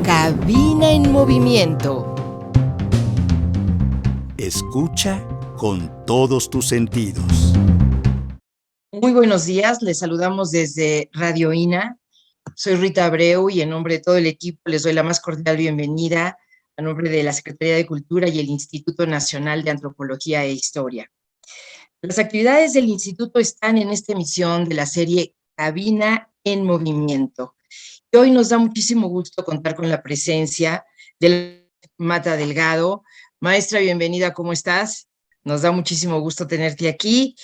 Cabina en movimiento. Escucha con todos tus sentidos. Muy buenos días, les saludamos desde Radio INA. Soy Rita Abreu y en nombre de todo el equipo les doy la más cordial bienvenida a nombre de la Secretaría de Cultura y el Instituto Nacional de Antropología e Historia. Las actividades del instituto están en esta emisión de la serie Cabina en Movimiento. Y hoy nos da muchísimo gusto contar con la presencia de Mata Delgado. Maestra, bienvenida, ¿cómo estás? Nos da muchísimo gusto tenerte aquí.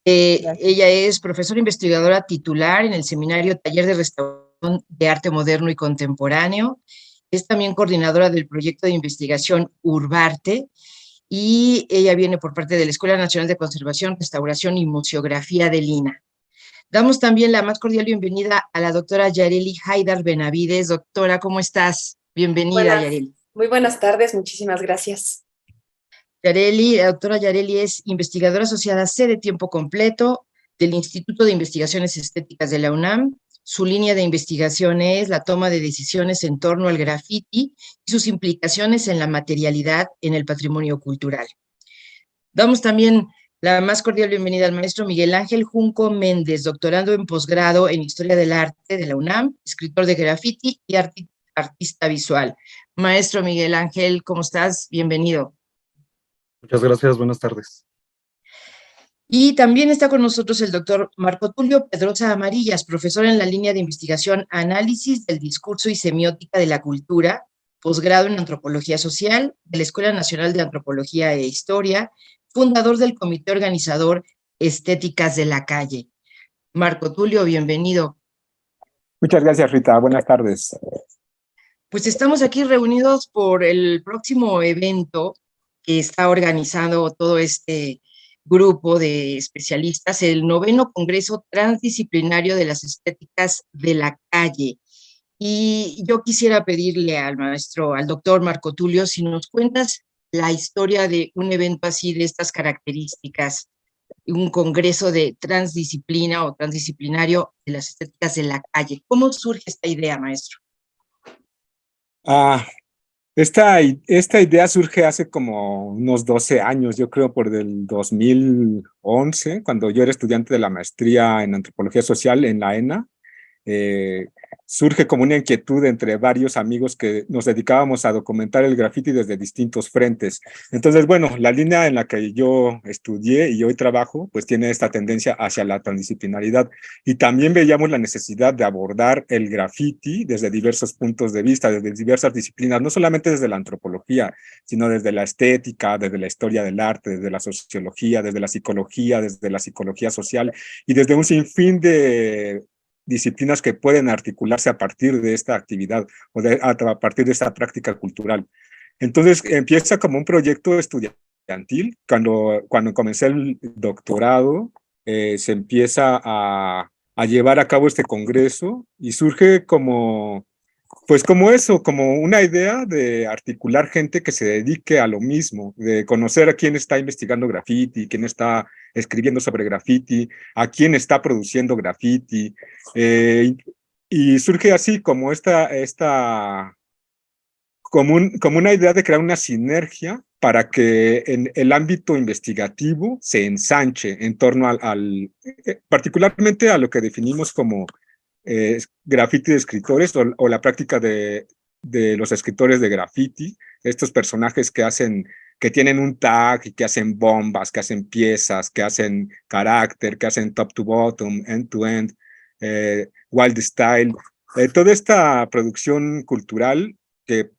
Ella es profesora investigadora titular en el Seminario Taller de Restauración de Arte Moderno y Contemporáneo. Es también coordinadora del proyecto de investigación Urbarte y ella viene por parte de la Escuela Nacional de Conservación, Restauración y Museografía del INA. Damos también la más cordial bienvenida a la doctora Yareli Haidar Benavides. Doctora, ¿cómo estás? Bienvenida, Yareli. Muy buenas tardes, muchísimas gracias. La doctora Yareli es investigadora asociada C de tiempo completo del Instituto de Investigaciones Estéticas de la UNAM. Su línea de investigación es la toma de decisiones en torno al graffiti y sus implicaciones en la materialidad en el patrimonio cultural. Damos también la más cordial bienvenida al maestro Miguel Ángel Junco Méndez, doctorando en posgrado en Historia del Arte de la UNAM, escritor de graffiti y artista visual. Maestro Miguel Ángel, ¿cómo estás? Bienvenido. Muchas gracias, buenas tardes. Y también está con nosotros el doctor Marco Tulio Pedrosa Amarillas, profesor en la línea de investigación Análisis del Discurso y Semiótica de la Cultura, posgrado en Antropología Social de la Escuela Nacional de Antropología e Historia, fundador del comité organizador Estéticas de la Calle. Marco Tulio, bienvenido. Muchas gracias, Rita. Buenas tardes. Pues estamos aquí reunidos por el próximo evento que está organizando todo este grupo de especialistas, el 9º Congreso Transdisciplinario de las Estéticas de la Calle. Y yo quisiera pedirle al maestro, al doctor Marco Tulio, si nos cuentas la historia de un evento así de estas características, un congreso de transdisciplina o transdisciplinario de las estéticas de la calle. ¿Cómo surge esta idea, maestro? Esta idea surge hace como unos 12 años, yo creo por el 2011, cuando yo era estudiante de la maestría en Antropología Social en la ENA. Surge como una inquietud entre varios amigos que nos dedicábamos a documentar el graffiti desde distintos frentes. Entonces, bueno, la línea en la que yo estudié y hoy trabajo, pues tiene esta tendencia hacia la transdisciplinaridad. Y también veíamos la necesidad de abordar el graffiti desde diversos puntos de vista, desde diversas disciplinas, no solamente desde la antropología, sino desde la estética, desde la historia del arte, desde la sociología, desde la psicología social y desde un sinfín de disciplinas que pueden articularse a partir de esta actividad o a partir de esta práctica cultural. Entonces empieza como un proyecto estudiantil. Cuando comencé el doctorado, se empieza a llevar a cabo este congreso y surge como eso, como una idea de articular gente que se dedique a lo mismo, de conocer a quién está investigando graffiti, quién está escribiendo sobre graffiti, a quién está produciendo graffiti, y surge así como como una idea de crear una sinergia para que en el ámbito investigativo se ensanche en torno particularmente a lo que definimos como graffiti de escritores o la práctica de los escritores de graffiti, estos personajes que tienen un tag y que hacen bombas, que hacen piezas, que hacen carácter, que hacen top to bottom, end to end, wild style, toda esta producción cultural que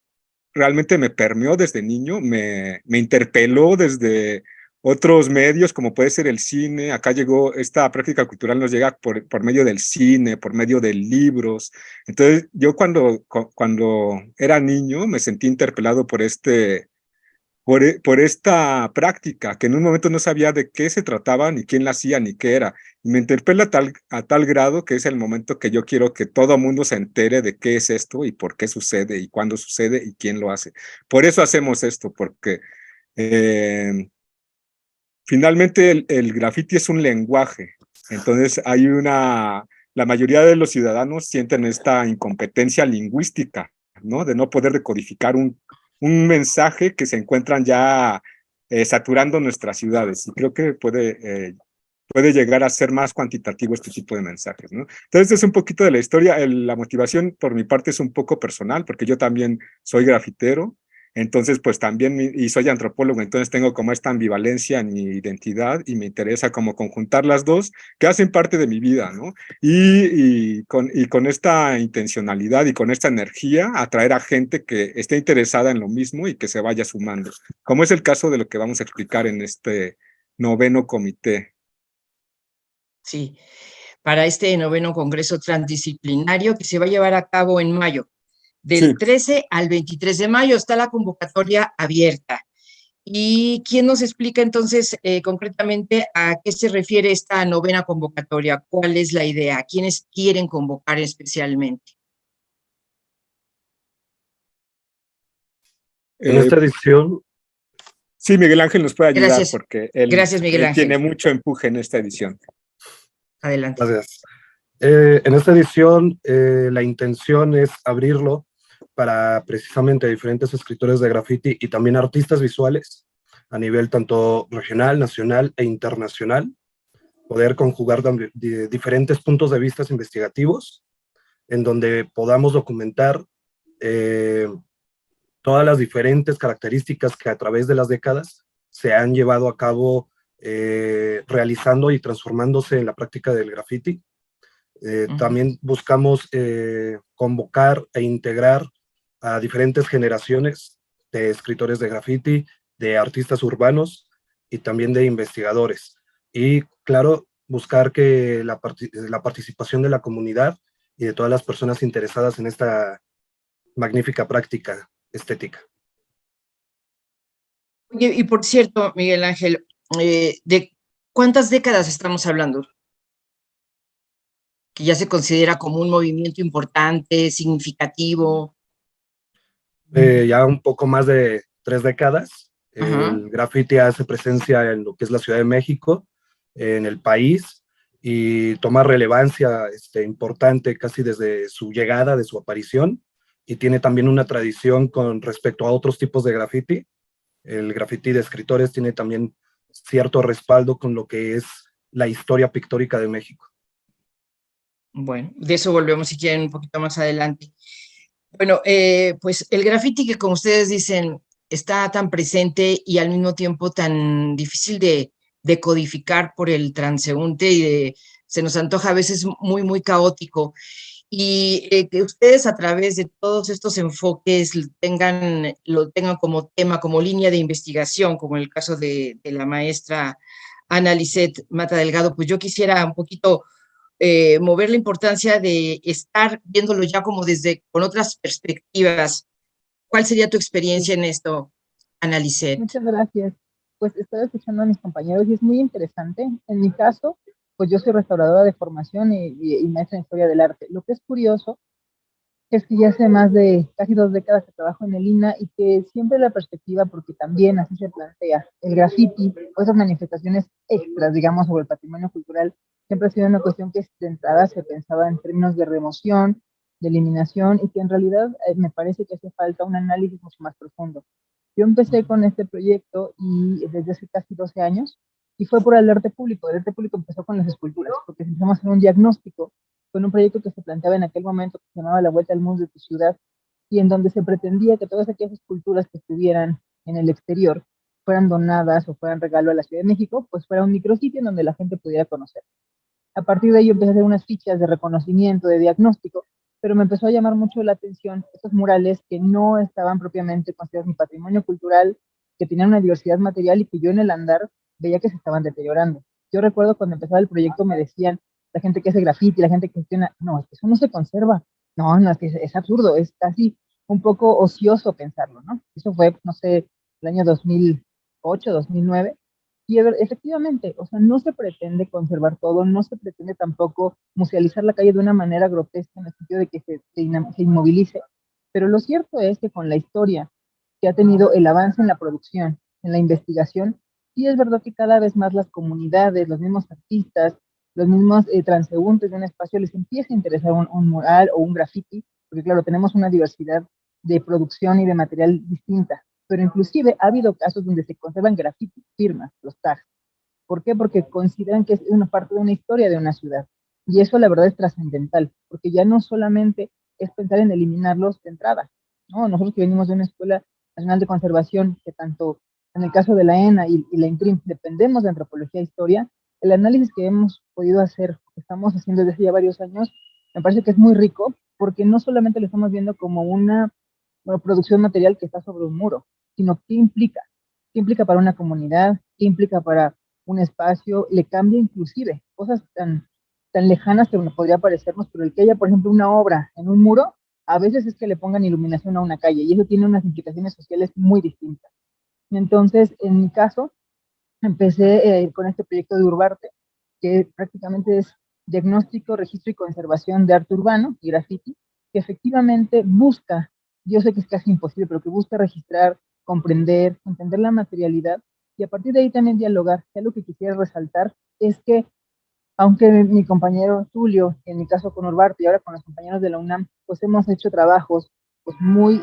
realmente me permeó desde niño, me interpeló desde otros medios, como puede ser el cine. Acá llegó, esta práctica cultural nos llega por medio del cine, por medio de libros. Entonces, yo cuando era niño me sentí interpelado por esta práctica, que en un momento no sabía de qué se trataba, ni quién la hacía, ni qué era. Y me interpela a tal grado que es el momento que yo quiero que todo mundo se entere de qué es esto y por qué sucede y cuándo sucede y quién lo hace. Por eso hacemos esto, porque finalmente el graffiti es un lenguaje. Entonces la mayoría de los ciudadanos sienten esta incompetencia lingüística ¿no? De no poder decodificar un mensaje que se encuentran ya saturando nuestras ciudades. Y creo que puede llegar a ser más cuantitativo este tipo de mensajes, ¿no? Entonces, es un poquito de la historia. La motivación, por mi parte, es un poco personal, porque yo también soy grafitero, entonces, pues también, y soy antropólogo, entonces tengo como esta ambivalencia en mi identidad y me interesa como conjuntar las dos, que hacen parte de mi vida, ¿no? Y con esta intencionalidad y con esta energía, atraer a gente que esté interesada en lo mismo y que se vaya sumando, como es el caso de lo que vamos a explicar en este 9º comité. Sí, para este 9º Congreso Transdisciplinario que se va a llevar a cabo en mayo. Del Sí. 13 al 23 de mayo está la convocatoria abierta. ¿Y quién nos explica entonces concretamente a qué se refiere esta 9ª convocatoria? ¿Cuál es la idea? ¿A quiénes quieren convocar especialmente? En esta edición, Sí, Miguel Ángel nos puede ayudar Gracias. porque él Gracias, Miguel Ángel. tiene mucho empuje en esta edición. Adelante. gracias. En esta edición, la intención es abrirlo para precisamente diferentes escritores de graffiti y también artistas visuales a nivel tanto regional, nacional e internacional, poder conjugar diferentes puntos de vista investigativos en donde podamos documentar todas las diferentes características que a través de las décadas se han llevado a cabo realizando y transformándose en la práctica del graffiti. También buscamos convocar e integrar a diferentes generaciones de escritores de graffiti, de artistas urbanos y también de investigadores. Y claro, buscar que la participación de la comunidad y de todas las personas interesadas en esta magnífica práctica estética. Y por cierto, Miguel Ángel, ¿de cuántas décadas estamos hablando? Que ya se considera como un movimiento importante, significativo. Ya un poco más de 3 décadas. El graffiti hace presencia en lo que es la Ciudad de México, en el país, y toma relevancia importante casi desde su llegada, de su aparición, y tiene también una tradición con respecto a otros tipos de graffiti. El graffiti de escritores tiene también cierto respaldo con lo que es la historia pictórica de México. Bueno, de eso volvemos si quieren un poquito más adelante. Bueno, pues el graffiti que como ustedes dicen está tan presente y al mismo tiempo tan difícil de codificar por el transeúnte y se nos antoja a veces muy caótico. Y que ustedes a través de todos estos enfoques lo tengan como tema, como línea de investigación, como en el caso de la maestra Ana Lisset Mata Delgado, pues yo quisiera un poquito mover la importancia de estar viéndolo ya como con otras perspectivas. ¿Cuál sería tu experiencia en esto, Ana Lisset? Muchas gracias. Pues estoy escuchando a mis compañeros y es muy interesante. En mi caso, pues yo soy restauradora de formación y maestra en historia del arte. Lo que es curioso es que ya hace más de casi 2 décadas que trabajo en el INA y que siempre la perspectiva, porque también así se plantea, el graffiti o esas manifestaciones extras, digamos, sobre el patrimonio cultural, siempre ha sido una cuestión que de entrada se pensaba en términos de remoción, de eliminación, y que en realidad me parece que hace falta un análisis mucho más profundo. Yo empecé con este proyecto y desde hace casi 12 años, y fue por el arte público. El arte público empezó con las esculturas, porque empezamos a hacer un diagnóstico con un proyecto que se planteaba en aquel momento que se llamaba La Vuelta al Mundo de tu Ciudad, y en donde se pretendía que todas aquellas esculturas que estuvieran en el exterior fueran donadas o fueran regalo a la Ciudad de México, pues fuera un micrositio en donde la gente pudiera conocer. A partir de ello empecé a hacer unas fichas de reconocimiento, de diagnóstico, pero me empezó a llamar mucho la atención estos murales que no estaban propiamente considerados mi patrimonio cultural, que tenían una diversidad material y que yo en el andar veía que se estaban deteriorando. Yo recuerdo cuando empezaba el proyecto me decían, la gente que hace graffiti, la gente que gestiona, no, es que eso no se conserva. No, es que es absurdo, es casi un poco ocioso pensarlo, ¿no? Eso fue, no sé, el año 2008, 2009, y efectivamente, o sea, no se pretende conservar todo, no se pretende tampoco musealizar la calle de una manera grotesca en el sentido de que se inmovilice, pero lo cierto es que con la historia que ha tenido el avance en la producción, en la investigación, sí es verdad que cada vez más las comunidades, los mismos artistas, los mismos transeúntes de un espacio les empieza a interesar un mural o un graffiti, porque claro, tenemos una diversidad de producción y de material distinta, pero inclusive ha habido casos donde se conservan grafitis, firmas, los tags. ¿Por qué? Porque consideran que es una parte de una historia de una ciudad. Y eso la verdad es trascendental, porque ya no solamente es pensar en eliminarlos de entrada, ¿no? Nosotros que venimos de una escuela nacional de conservación, que tanto en el caso de la ENA y la INTRIM dependemos de antropología e historia, el análisis que hemos podido hacer, que estamos haciendo desde ya varios años, me parece que es muy rico, porque no solamente lo estamos viendo como una producción material que está sobre un muro, sino qué implica para una comunidad, qué implica para un espacio, le cambia inclusive cosas tan lejanas que nos podría parecernos, pero el que haya, por ejemplo, una obra en un muro, a veces es que le pongan iluminación a una calle, y eso tiene unas implicaciones sociales muy distintas. Entonces, en mi caso, empecé con este proyecto de Urbarte, que prácticamente es diagnóstico, registro y conservación de arte urbano y graffiti, que efectivamente busca, yo sé que es casi imposible, pero que busca registrar, comprender, entender la materialidad, y a partir de ahí también dialogar. Ya lo que quisiera resaltar es que, aunque mi compañero Tulio, en mi caso con Urbarte y ahora con los compañeros de la UNAM, pues hemos hecho trabajos pues muy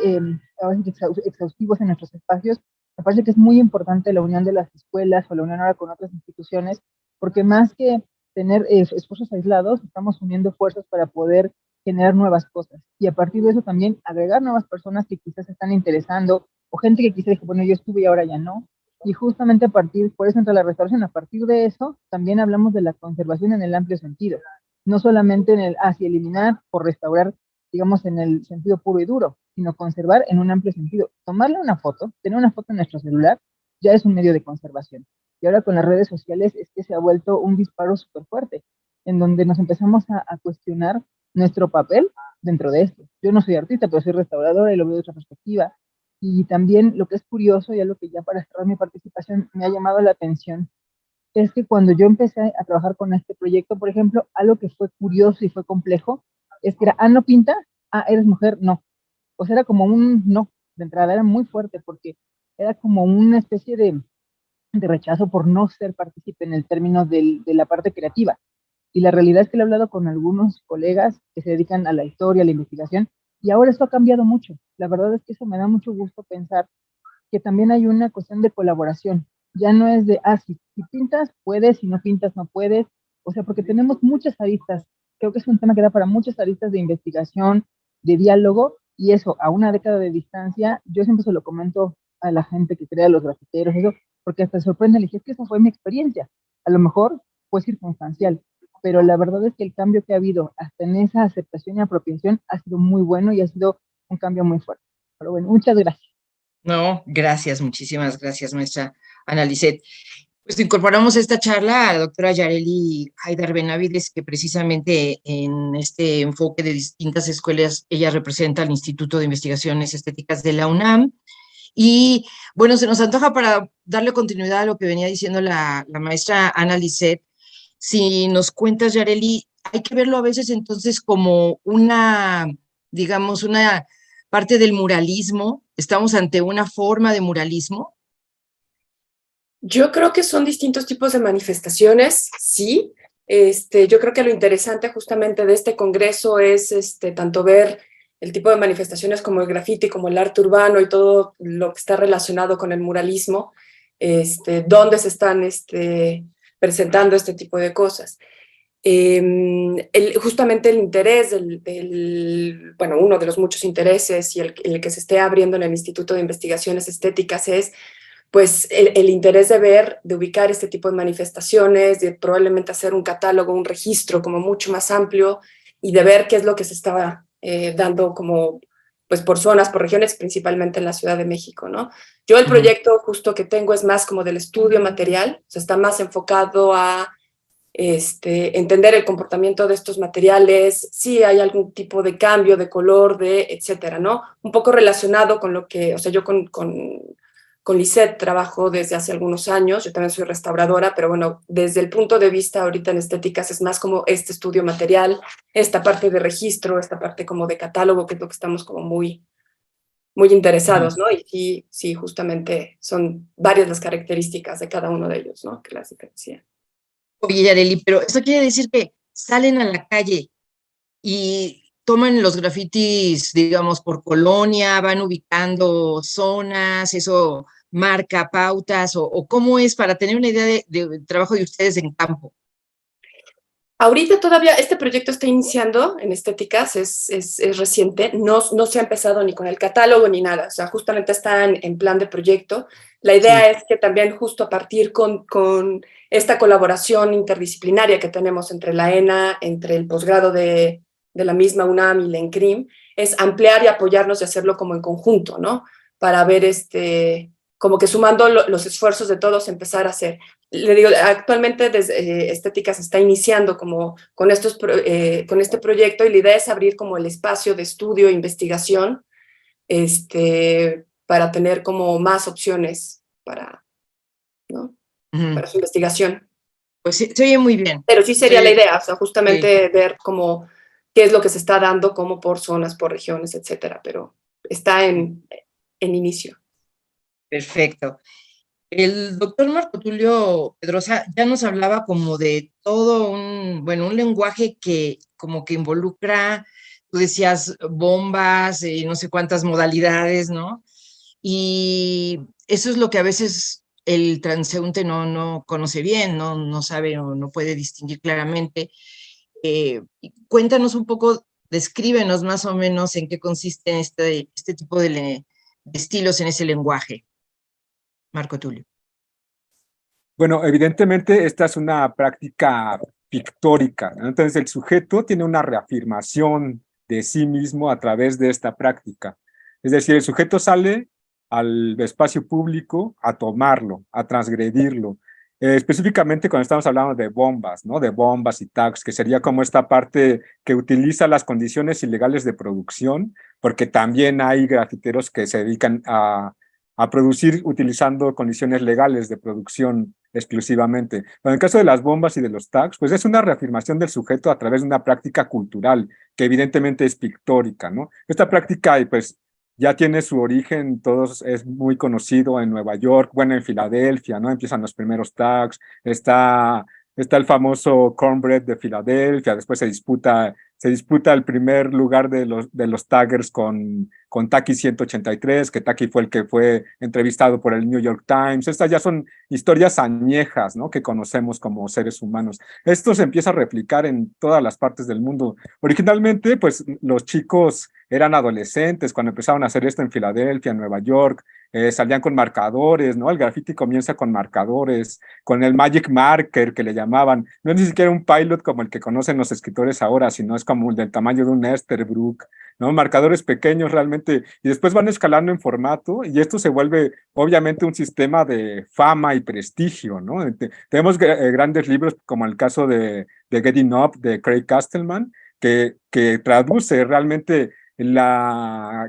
exhaustivos en nuestros espacios, me parece que es muy importante la unión de las escuelas o la unión ahora con otras instituciones, porque más que tener esfuerzos aislados, estamos uniendo fuerzas para poder generar nuevas cosas. Y a partir de eso también agregar nuevas personas que quizás se están interesando, o gente que quizás dijo, bueno, yo estuve y ahora ya no. Y justamente a partir, por eso entra la restauración, a partir de eso también hablamos de la conservación en el amplio sentido. No solamente en el hacia eliminar o restaurar, digamos, en el sentido puro y duro, sino conservar en un amplio sentido. Tomarle una foto, tener una foto en nuestro celular, ya es un medio de conservación. Y ahora con las redes sociales es que se ha vuelto un disparo súper fuerte, en donde nos empezamos a cuestionar nuestro papel dentro de esto. Yo no soy artista, pero soy restauradora y lo veo de otra perspectiva. Y también lo que es curioso, y algo que ya para cerrar mi participación me ha llamado la atención, es que cuando yo empecé a trabajar con este proyecto, por ejemplo, algo que fue curioso y fue complejo, es que era, no pinta, eres mujer, no. O sea, era como un no, de entrada, era muy fuerte, porque era como una especie de rechazo por no ser partícipe en el término de la parte creativa. Y la realidad es que he hablado con algunos colegas que se dedican a la historia, a la investigación, y ahora eso ha cambiado mucho. La verdad es que eso me da mucho gusto pensar que también hay una cuestión de colaboración. Ya no es de, si pintas, puedes, si no pintas, no puedes. O sea, porque tenemos muchas aristas. Creo que es un tema que da para muchas aristas de investigación, de diálogo, y eso, a una década de distancia, yo siempre se lo comento a la gente que crea los grafiteros, eso, porque hasta sorprende, le dije, es que esa fue mi experiencia. A lo mejor fue circunstancial, pero la verdad es que el cambio que ha habido hasta en esa aceptación y apropiación ha sido muy bueno y ha sido un cambio muy fuerte. Pero bueno, muchas gracias. No, gracias, muchísimas gracias, maestra Ana Lisset. Pues incorporamos a esta charla a la doctora Yareli Haidar Benavides, que precisamente en este enfoque de distintas escuelas, ella representa al Instituto de Investigaciones Estéticas de la UNAM. Y bueno, se nos antoja para darle continuidad a lo que venía diciendo la maestra Ana Lisset. Si nos cuentas, Yareli, hay que verlo a veces entonces como digamos, una parte del muralismo. Estamos ante una forma de muralismo. Yo creo que son distintos tipos de manifestaciones, sí. Yo creo que lo interesante justamente de este congreso es tanto ver el tipo de manifestaciones como el graffiti, como el arte urbano y todo lo que está relacionado con el muralismo, dónde se están presentando este tipo de cosas. Justamente el interés bueno, uno de los muchos intereses y el que se esté abriendo en el Instituto de Investigaciones Estéticas es pues el interés de ver, de ubicar este tipo de manifestaciones, de probablemente hacer un catálogo, un registro como mucho más amplio y de ver qué es lo que se estaba dando como pues por zonas, por regiones, principalmente en la Ciudad de México, ¿no? Yo el proyecto justo que tengo es más como del estudio material, o sea, está más enfocado a entender el comportamiento de estos materiales, si hay algún tipo de cambio de color, etcétera, ¿no? Un poco relacionado con lo que, o sea, yo con Lisset trabajo desde hace algunos años, yo también soy restauradora, pero bueno, desde el punto de vista ahorita en estéticas es más como este estudio material, esta parte de registro, esta parte como de catálogo, que es lo que estamos como muy interesados, ¿no? Y sí, justamente son varias las características de cada uno de ellos, ¿no? Que las diferencian. Oye, Yareli, pero eso quiere decir que salen a la calle y toman los grafitis, digamos, por colonia, van ubicando zonas, eso marca pautas, o cómo es para tener una idea de trabajo de ustedes en campo. Ahorita todavía este proyecto está iniciando en estéticas, es reciente, no se ha empezado ni con el catálogo ni nada, o sea, justamente está en plan de proyecto. La idea es que también justo a partir con esta colaboración interdisciplinaria que tenemos entre la ENA, entre el posgrado de la misma UNAM y la ENCRIM, es ampliar y apoyarnos y hacerlo como en conjunto, ¿no? Para ver como que sumando los esfuerzos de todos empezar a hacer. Le digo, actualmente desde Estéticas está iniciando como con este proyecto y la idea es abrir como el espacio de estudio e investigación para tener como más opciones ¿no? Para su investigación. Pues sí, se oye muy bien. Pero sí sería la idea, o sea, justamente ver como qué es lo que se está dando como por zonas, por regiones, etcétera, pero está en inicio. Perfecto. El doctor Marco Tulio Pedrosa ya nos hablaba como de todo un lenguaje que como que involucra, tú decías, bombas, no sé cuántas modalidades, ¿no? Y eso es lo que a veces el transeúnte no conoce bien, no sabe o no puede distinguir claramente. Cuéntanos un poco, descríbenos más o menos en qué consiste este tipo de estilos en ese lenguaje. Marco Tulio. Bueno, evidentemente esta es una práctica pictórica, ¿no? Entonces el sujeto tiene una reafirmación de sí mismo a través de esta práctica. Es decir, el sujeto sale al espacio público a tomarlo, a transgredirlo. Específicamente cuando estamos hablando de bombas, ¿no? De bombas y tags, que sería como esta parte que utiliza las condiciones ilegales de producción, porque también hay grafiteros que se dedican a producir utilizando condiciones legales de producción exclusivamente. En el caso de las bombas y de los tags, pues es una reafirmación del sujeto a través de una práctica cultural, que evidentemente es pictórica, ¿no? Esta práctica, pues, ya tiene su origen, es muy conocido en Nueva York, bueno, en Filadelfia, ¿no? Empiezan los primeros tags, está el famoso Cornbread de Filadelfia, después se disputa el primer lugar de los taggers con Taki 183, que Taki fue el que fue entrevistado por el New York Times. Estas ya son historias añejas, ¿no? Que conocemos como seres humanos. Esto se empieza a replicar en todas las partes del mundo. Originalmente, pues, los chicos eran adolescentes cuando empezaron a hacer esto en Filadelfia, en Nueva York, salían con marcadores, ¿no? El graffiti comienza con marcadores, con el magic marker que le llamaban. No es ni siquiera un pilot como el que conocen los escritores ahora, sino es como el del tamaño de un Esterbrook, ¿no? Marcadores pequeños realmente, y después van escalando en formato, y esto se vuelve obviamente un sistema de fama y prestigio, ¿no? Tenemos grandes libros como el caso de Getting Up, de Craig Castleman, que traduce realmente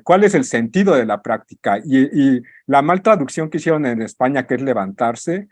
cuál es el sentido de la práctica, y la mal traducción que hicieron en España, que es levantarse,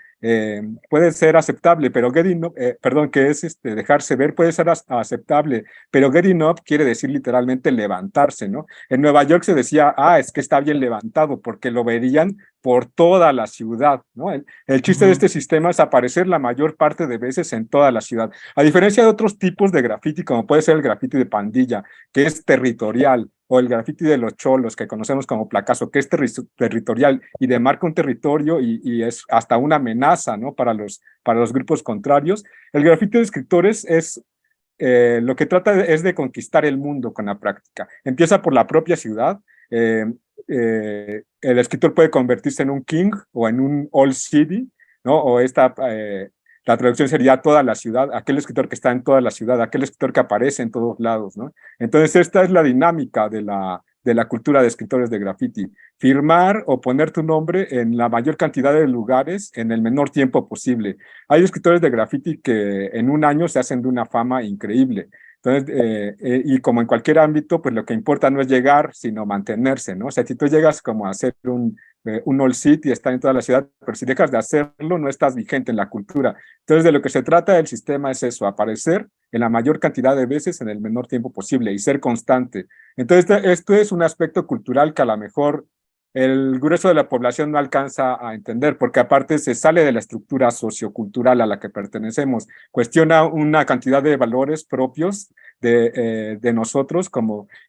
puede ser aceptable, pero que es dejarse ver, puede ser aceptable, pero getting up quiere decir literalmente levantarse, ¿no? En Nueva York se decía, es que está bien levantado, porque lo verían por toda la ciudad, ¿no? El chiste de este sistema es aparecer la mayor parte de veces en toda la ciudad, a diferencia de otros tipos de graffiti, como puede ser el graffiti de pandilla, que es territorial, o el graffiti de los cholos, que conocemos como placazo, que es territorial y demarca un territorio y es hasta una amenaza, ¿no? Para los grupos contrarios. El graffiti de escritores es lo que trata es de conquistar el mundo con la práctica. Empieza por la propia ciudad. El escritor puede convertirse en un king o en un old city, ¿no? O la traducción sería toda la ciudad, aquel escritor que está en toda la ciudad, aquel escritor que aparece en todos lados, ¿no? Entonces esta es la dinámica de la cultura de escritores de graffiti. Firmar o poner tu nombre en la mayor cantidad de lugares en el menor tiempo posible. Hay escritores de graffiti que en un año se hacen de una fama increíble. Entonces, y como en cualquier ámbito, pues lo que importa no es llegar, sino mantenerse, ¿no? O sea, si tú llegas como a hacer un old city y estar en toda la ciudad, pero si dejas de hacerlo, no estás vigente en la cultura. Entonces, de lo que se trata el sistema es eso, aparecer en la mayor cantidad de veces en el menor tiempo posible y ser constante. Entonces, esto es un aspecto cultural que a lo mejor el grueso de la población no alcanza a entender, porque aparte se sale de la estructura sociocultural a la que pertenecemos, cuestiona una cantidad de valores propios de nosotros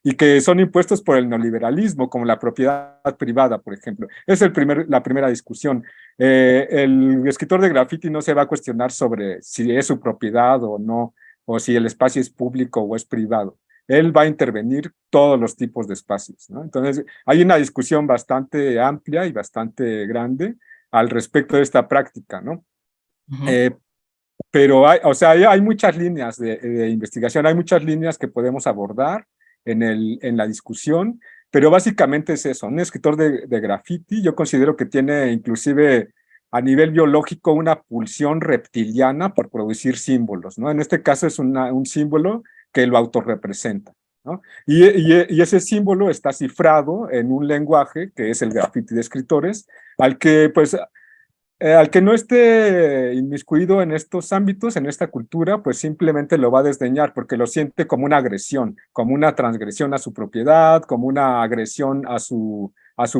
y que son impuestos por el neoliberalismo, como la propiedad privada, por ejemplo. Es la primera discusión. El escritor de graffiti no se va a cuestionar sobre si es su propiedad o no, o si el espacio es público o es privado. Él va a intervenir todos los tipos de espacios, ¿no? Entonces, hay una discusión bastante amplia y bastante grande al respecto de esta práctica, ¿no? Pero hay muchas líneas de investigación, hay muchas líneas que podemos abordar en la discusión, pero básicamente es eso. Un escritor de graffiti, yo considero que tiene inclusive a nivel biológico una pulsión reptiliana por producir símbolos, ¿no? En este caso es un símbolo que lo autorrepresenta, ¿no? Y ese símbolo está cifrado en un lenguaje que es el graffiti de escritores, al que no esté inmiscuido en estos ámbitos, en esta cultura, pues simplemente lo va a desdeñar porque lo siente como una agresión, como una transgresión a su propiedad, como una agresión a su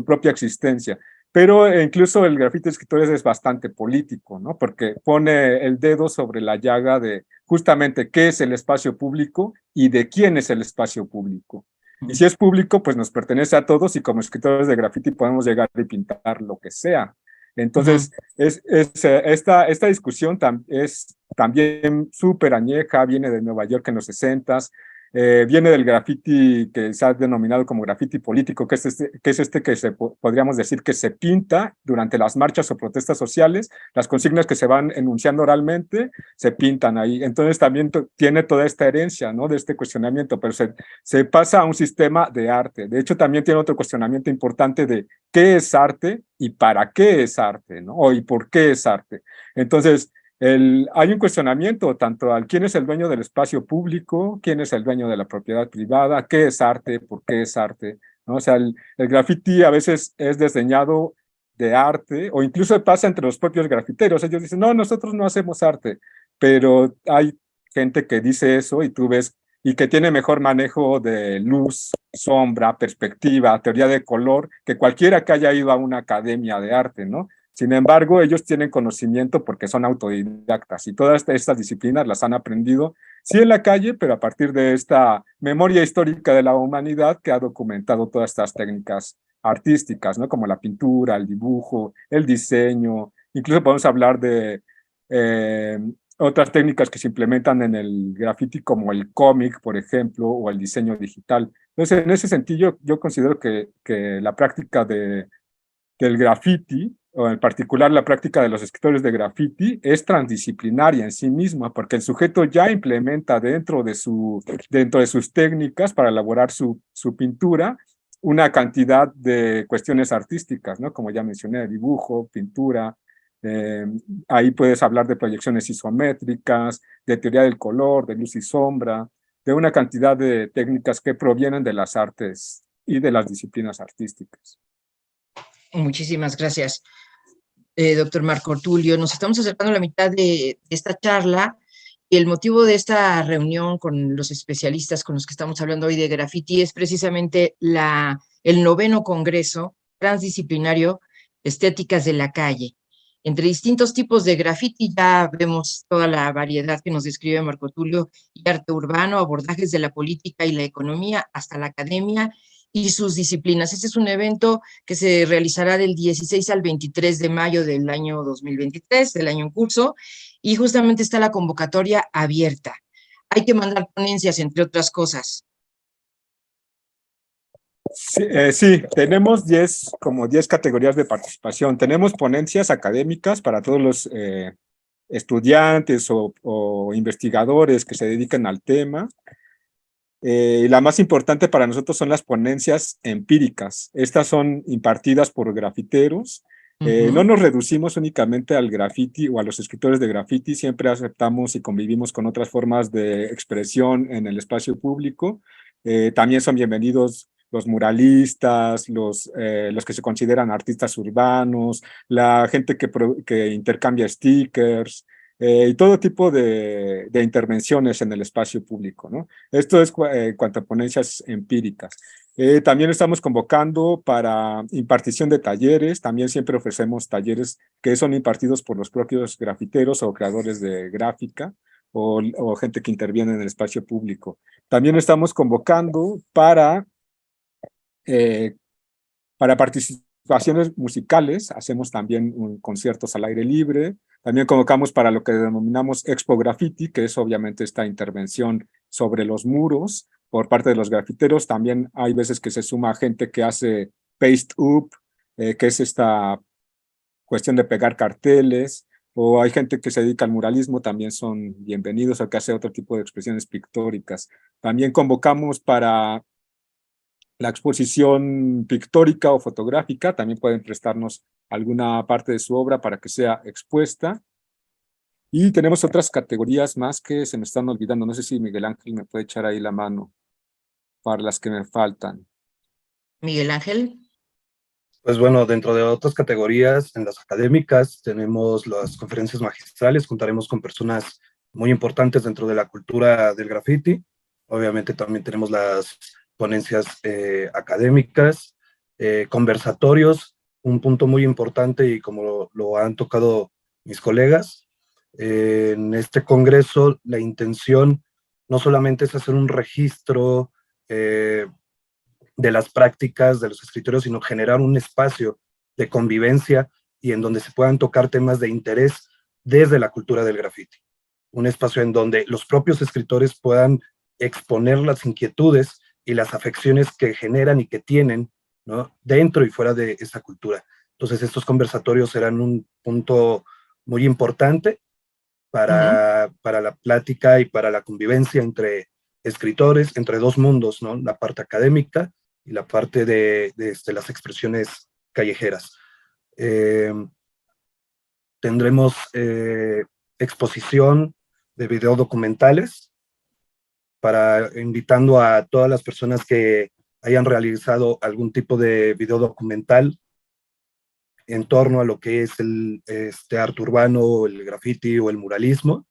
propia existencia. Pero incluso el grafiti de escritores es bastante político, ¿no? Porque pone el dedo sobre la llaga de justamente qué es el espacio público y de quién es el espacio público. Y si es público, pues nos pertenece a todos y como escritores de grafiti podemos llegar y pintar lo que sea. Entonces, esta discusión es también súper añeja, viene de Nueva York en los 60s, viene del graffiti que se ha denominado como graffiti político, que es este que podríamos decir que se pinta durante las marchas o protestas sociales, las consignas que se van enunciando oralmente se pintan ahí. Entonces también tiene toda esta herencia, ¿no? De este cuestionamiento, pero se pasa a un sistema de arte. De hecho, también tiene otro cuestionamiento importante de qué es arte y para qué es arte, ¿no? Y por qué es arte. Entonces, hay un cuestionamiento tanto al quién es el dueño del espacio público, quién es el dueño de la propiedad privada, qué es arte, por qué es arte, ¿no? O sea, el graffiti a veces es desdeñado de arte, o incluso pasa entre los propios grafiteros. Ellos dicen, no, nosotros no hacemos arte, pero hay gente que dice eso y tú ves, y que tiene mejor manejo de luz, sombra, perspectiva, teoría de color, que cualquiera que haya ido a una academia de arte, ¿no? Sin embargo, ellos tienen conocimiento porque son autodidactas y todas estas disciplinas las han aprendido, sí en la calle, pero a partir de esta memoria histórica de la humanidad que ha documentado todas estas técnicas artísticas, ¿no? Como la pintura, el dibujo, el diseño, incluso podemos hablar de otras técnicas que se implementan en el graffiti como el cómic, por ejemplo, o el diseño digital. Entonces, en ese sentido, yo considero que la práctica del graffiti, o en particular la práctica de los escritores de graffiti, es transdisciplinaria en sí misma, porque el sujeto ya implementa dentro de sus técnicas para elaborar su pintura una cantidad de cuestiones artísticas, ¿no? Como ya mencioné, dibujo, pintura, ahí puedes hablar de proyecciones isométricas, de teoría del color, de luz y sombra, de una cantidad de técnicas que provienen de las artes y de las disciplinas artísticas. Muchísimas gracias, doctor Marco Tulio. Nos estamos acercando a la mitad de esta charla y el motivo de esta reunión con los especialistas con los que estamos hablando hoy de graffiti es precisamente el 9º Congreso Transdisciplinario Estéticas de la Calle. Entre distintos tipos de graffiti ya vemos toda la variedad que nos describe Marco Tulio, y arte urbano, abordajes de la política y la economía hasta la academia y sus disciplinas. Este es un evento que se realizará del 16 al 23 de mayo del año 2023, del año en curso, y justamente está la convocatoria abierta. Hay que mandar ponencias, entre otras cosas. Sí, tenemos 10 categorías de participación. Tenemos ponencias académicas para todos los estudiantes o investigadores que se dedican al tema. Y la más importante para nosotros son las ponencias empíricas. Estas son impartidas por grafiteros. No nos reducimos únicamente al graffiti o a los escritores de graffiti, siempre aceptamos y convivimos con otras formas de expresión en el espacio público. También son bienvenidos los muralistas, los que se consideran artistas urbanos, la gente que intercambia stickers, y todo tipo de intervenciones en el espacio público, ¿no? Esto es en cuanto a ponencias empíricas. También estamos convocando para impartición de talleres, también siempre ofrecemos talleres que son impartidos por los propios grafiteros o creadores de gráfica, o gente que interviene en el espacio público. También estamos convocando para participaciones musicales, hacemos también conciertos al aire libre, también convocamos para lo que denominamos Expo Graffiti, que es obviamente esta intervención sobre los muros por parte de los grafiteros. También hay veces que se suma gente que hace paste up, que es esta cuestión de pegar carteles, o hay gente que se dedica al muralismo, también son bienvenidos, o que hace otro tipo de expresiones pictóricas. También convocamos para la exposición pictórica o fotográfica, también pueden prestarnos alguna parte de su obra para que sea expuesta. Y tenemos otras categorías más que se me están olvidando. No sé si Miguel Ángel me puede echar ahí la mano para las que me faltan. Miguel Ángel. Pues bueno, dentro de otras categorías, en las académicas, tenemos las conferencias magistrales, contaremos con personas muy importantes dentro de la cultura del graffiti. Obviamente también tenemos las ponencias académicas, conversatorios, un punto muy importante y como lo han tocado mis colegas. En este congreso la intención no solamente es hacer un registro de las prácticas de los escritorios, sino generar un espacio de convivencia y en donde se puedan tocar temas de interés desde la cultura del graffiti. Un espacio en donde los propios escritores puedan exponer las inquietudes y las afecciones que generan y que tienen, ¿no?, dentro y fuera de esa cultura. Entonces estos conversatorios serán un punto muy importante para la plática y para la convivencia entre escritores, entre dos mundos, ¿no?, la parte académica y la parte de las expresiones callejeras. Tendremos exposición de videodocumentales invitando a todas las personas que hayan realizado algún tipo de videodocumental en torno a lo que es el arte urbano, el graffiti o el muralismo.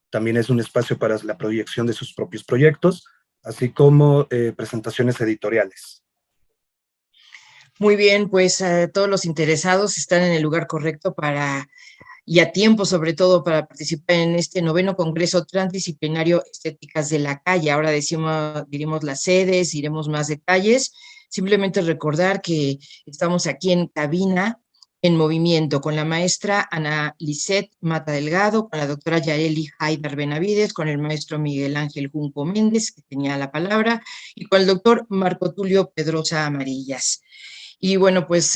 También es un espacio para la proyección de sus propios proyectos, así como presentaciones editoriales. Muy bien, pues todos los interesados están en el lugar correcto y a tiempo sobre todo para participar en este 9º Congreso Transdisciplinario Estéticas de la Calle. Ahora diremos las sedes, diremos más detalles. Simplemente recordar que estamos aquí en cabina, en movimiento, con la maestra Ana Lisset Mata Delgado, con la doctora Yareli Haidar Benavides, con el maestro Miguel Ángel Junco Méndez, que tenía la palabra, y con el doctor Marco Tulio Pedrosa Amarillas. Y bueno, pues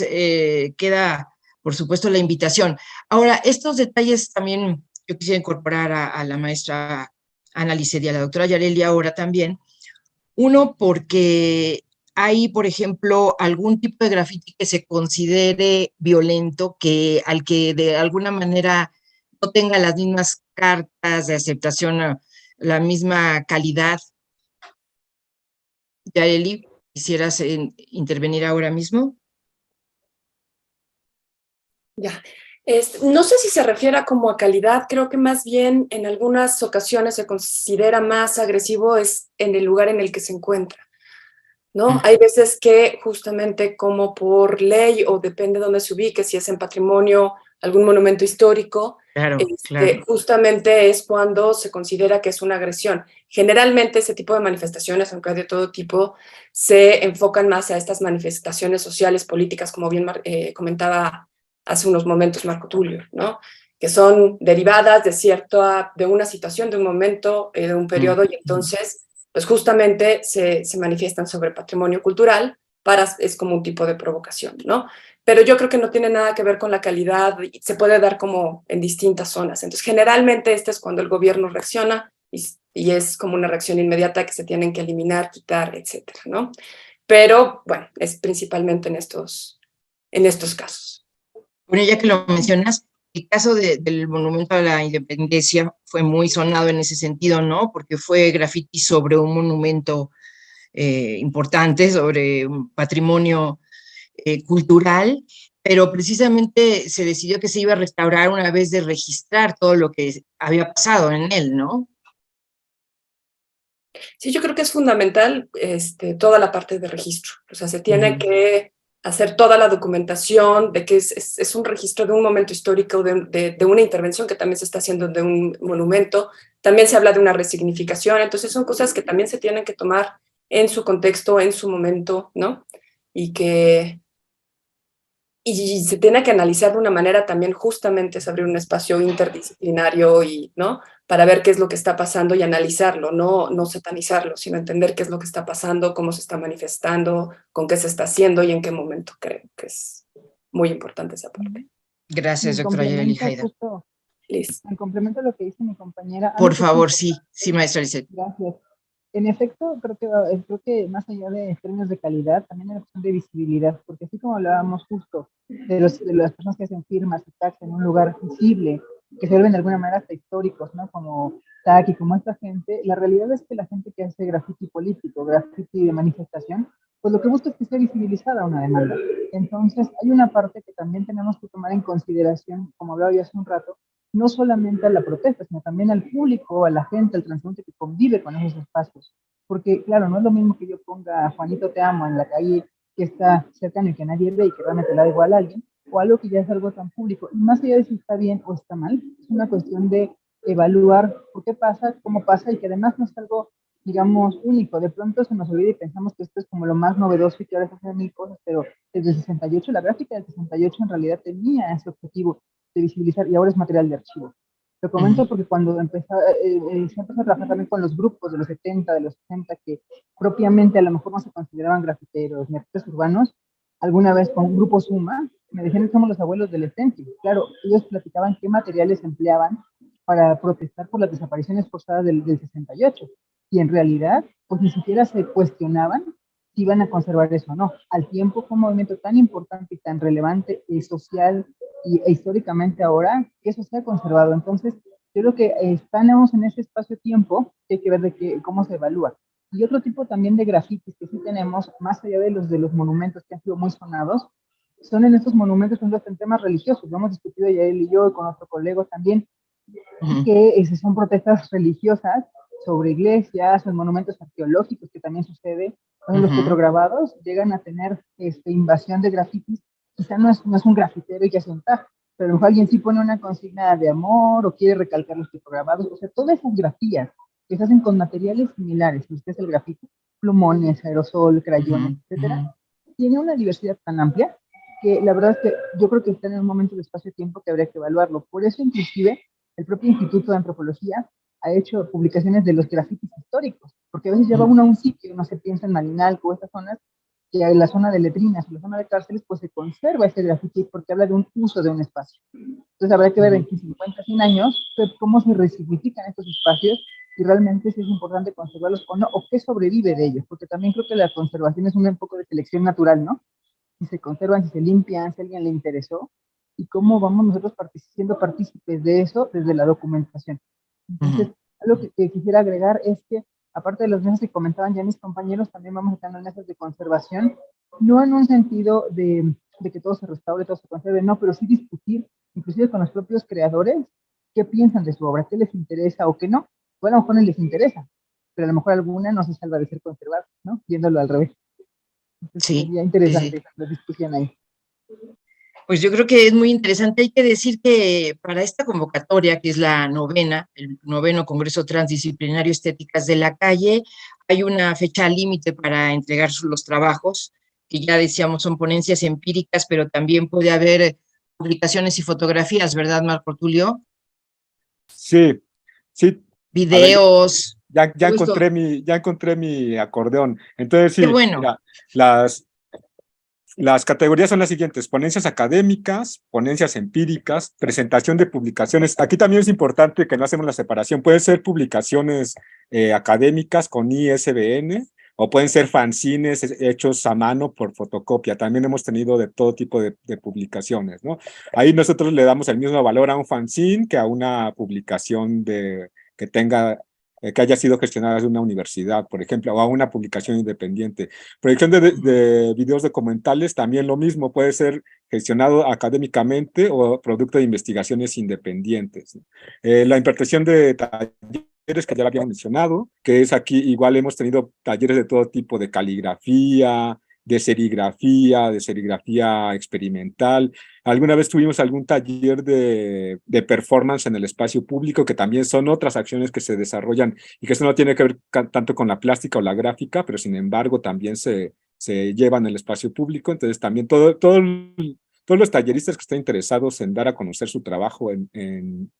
queda, por supuesto, la invitación. Ahora, estos detalles también yo quisiera incorporar a la maestra Ana Lisset y a la doctora Yareli ahora también. Uno, porque hay, por ejemplo, algún tipo de grafiti que se considere violento, al que de alguna manera no tenga las mismas cartas de aceptación, la misma calidad. Yareli, ¿quisieras intervenir ahora mismo? Ya. No sé si se refiere como a calidad, creo que más bien en algunas ocasiones se considera más agresivo es en el lugar en el que se encuentra, ¿no? Hay veces que justamente como por ley o depende de dónde se ubique, si es en patrimonio, algún monumento histórico, claro, claro. Justamente es cuando se considera que es una agresión. Generalmente ese tipo de manifestaciones, aunque hay de todo tipo, se enfocan más a estas manifestaciones sociales, políticas, como bien comentaba hace unos momentos Marco Tulio, ¿no?, que son derivadas de una situación, de un momento, de un periodo, y entonces pues justamente se manifiestan sobre patrimonio cultural, es como un tipo de provocación, ¿no? Pero yo creo que no tiene nada que ver con la calidad, se puede dar como en distintas zonas. Entonces, generalmente es cuando el gobierno reacciona y es como una reacción inmediata que se tienen que eliminar, quitar, etcétera, ¿no? Pero, bueno, es principalmente en estos casos. Bueno, ya que lo mencionas, el caso del Monumento a la Independencia fue muy sonado en ese sentido, ¿no? Porque fue graffiti sobre un monumento importante, sobre un patrimonio cultural, pero precisamente se decidió que se iba a restaurar una vez de registrar todo lo que había pasado en él, ¿no? Sí, yo creo que es fundamental toda la parte de registro. O sea, se tiene que hacer toda la documentación de que es un registro de un momento histórico, de una intervención que también se está haciendo de un monumento, también se habla de una resignificación, entonces son cosas que también se tienen que tomar en su contexto, en su momento, ¿no? Y se tiene que analizar de una manera también justamente es abrir un espacio interdisciplinario y, ¿no? Para ver qué es lo que está pasando y analizarlo, no satanizarlo, sino entender qué es lo que está pasando, cómo se está manifestando, con qué se está haciendo y en qué momento. Creo que es muy importante esa parte. Gracias, En doctora Yareli complemento, Haida. justo, Liz. en complemento a lo que dice mi compañera. Por algo que es favor, importante. sí, maestra Lisset. Gracias. En efecto, creo que más allá de términos de calidad, también hay una cuestión de visibilidad, porque así como hablábamos justo de las personas que hacen firmas y tags en un lugar visible, que se vuelven de alguna manera hasta históricos, ¿no? Como TAC y como esta gente, la realidad es que la gente que hace graffiti político, graffiti de manifestación, pues lo que busca es que sea visibilizada una demanda. Entonces, hay una parte que también tenemos que tomar en consideración, como hablaba yo hace un rato, no solamente a la protesta, sino también al público, a la gente, al transeúnte que convive con esos espacios. Porque, claro, no es lo mismo que yo ponga a Juanito Te Amo en la calle que está cercano y que nadie ve y que realmente le da igual a alguien, o algo que ya es algo tan público. Y más allá de si está bien o está mal, es una cuestión de evaluar por qué pasa, cómo pasa y que además no es algo, digamos, único. De pronto se nos olvida y pensamos que esto es como lo más novedoso y que ahora se hacen mil cosas, pero desde el 68, la gráfica del 68 en realidad tenía ese objetivo de visibilizar y ahora es material de archivo. Lo comento porque cuando se empezó a trabajar también con los grupos de los 70, de los 60, que propiamente a lo mejor no se consideraban grafiteros ni artistas urbanos, alguna vez con un grupo Suma, me decían que somos los abuelos del Estenti. Claro, ellos platicaban qué materiales empleaban para protestar por las desapariciones forzadas del 68. Y en realidad, pues ni siquiera se cuestionaban si iban a conservar eso o no. Al tiempo, fue un movimiento tan importante y tan relevante y social e históricamente ahora, que eso se ha conservado. Entonces, yo creo que estamos en ese espacio-tiempo que hay que ver cómo se evalúa. Y otro tipo también de grafitis que sí tenemos, más allá de los monumentos que han sido muy sonados, son en estos monumentos que son en temas religiosos. Lo hemos discutido ya él y yo, y con otro colega también, que son protestas religiosas sobre iglesias, o monumentos arqueológicos, que también sucede. Los petrograbados llegan a tener invasión de grafitis. Quizá no es un grafitero y que hace un tag, pero a lo mejor alguien sí pone una consigna de amor o quiere recalcar los petrograbados. O sea, todas esas grafías que se hacen con materiales similares, que es el grafito, plumones, aerosol, crayones, etcétera, tiene una diversidad tan amplia que la verdad es que yo creo que está en un momento de espacio-tiempo que habría que evaluarlo. Por eso, inclusive, el propio Instituto de Antropología ha hecho publicaciones de los grafitis históricos, porque a veces lleva uno a un sitio, no se piensa en Malinalco o estas zonas, que en la zona de letrinas o la zona de cárceles, pues se conserva ese grafiti porque habla de un uso de un espacio. Entonces habrá que ver en 50, 100 años cómo se resignifican estos espacios y realmente si es importante conservarlos o no, o qué sobrevive de ellos, porque también creo que la conservación es un poco de selección natural, ¿no? Si se conservan, si se limpian, si a alguien le interesó, y cómo vamos nosotros siendo partícipes de eso desde la documentación. Entonces, algo que quisiera agregar es que, aparte de los mesas que comentaban ya mis compañeros, también vamos a tener mesas de conservación, no en un sentido de que todo se restaure, todo se conserve, no, pero sí discutir, inclusive con los propios creadores, qué piensan de su obra, qué les interesa o qué no. O a lo mejor no les interesa, pero a lo mejor alguna no se salva de ser conservada, ¿no? Viéndolo al revés. Entonces, sería interesante la discusión ahí. Pues yo creo que es muy interesante. Hay que decir que para esta convocatoria, que es la novena, el 9º Congreso Transdisciplinario Estéticas de la Calle, hay una fecha límite para entregar los trabajos, que ya decíamos son ponencias empíricas, pero también puede haber publicaciones y fotografías, ¿verdad, Marco Tulio? Sí, sí. Videos. Ver, ya encontré mi acordeón. Entonces, sí, Qué bueno. Mira, las categorías son las siguientes: ponencias académicas, ponencias empíricas, presentación de publicaciones. Aquí también es importante que no hacemos la separación. Pueden ser publicaciones académicas con ISBN o pueden ser fanzines hechos a mano por fotocopia. También hemos tenido de todo tipo de publicaciones, ¿no? Ahí nosotros le damos el mismo valor a un fanzine que a una publicación que haya sido gestionada de una universidad, por ejemplo, o a una publicación independiente. Proyección de videos documentales, también lo mismo, puede ser gestionado académicamente o producto de investigaciones independientes. La impartición de talleres, que ya lo habíamos mencionado, que es aquí, igual hemos tenido talleres de todo tipo, de caligrafía, de serigrafía experimental. Alguna vez tuvimos algún taller de performance en el espacio público, que también son otras acciones que se desarrollan y que eso no tiene que ver tanto con la plástica o la gráfica, pero sin embargo también se llevan en el espacio público. Entonces también todos los talleristas que estén interesados en dar a conocer su trabajo en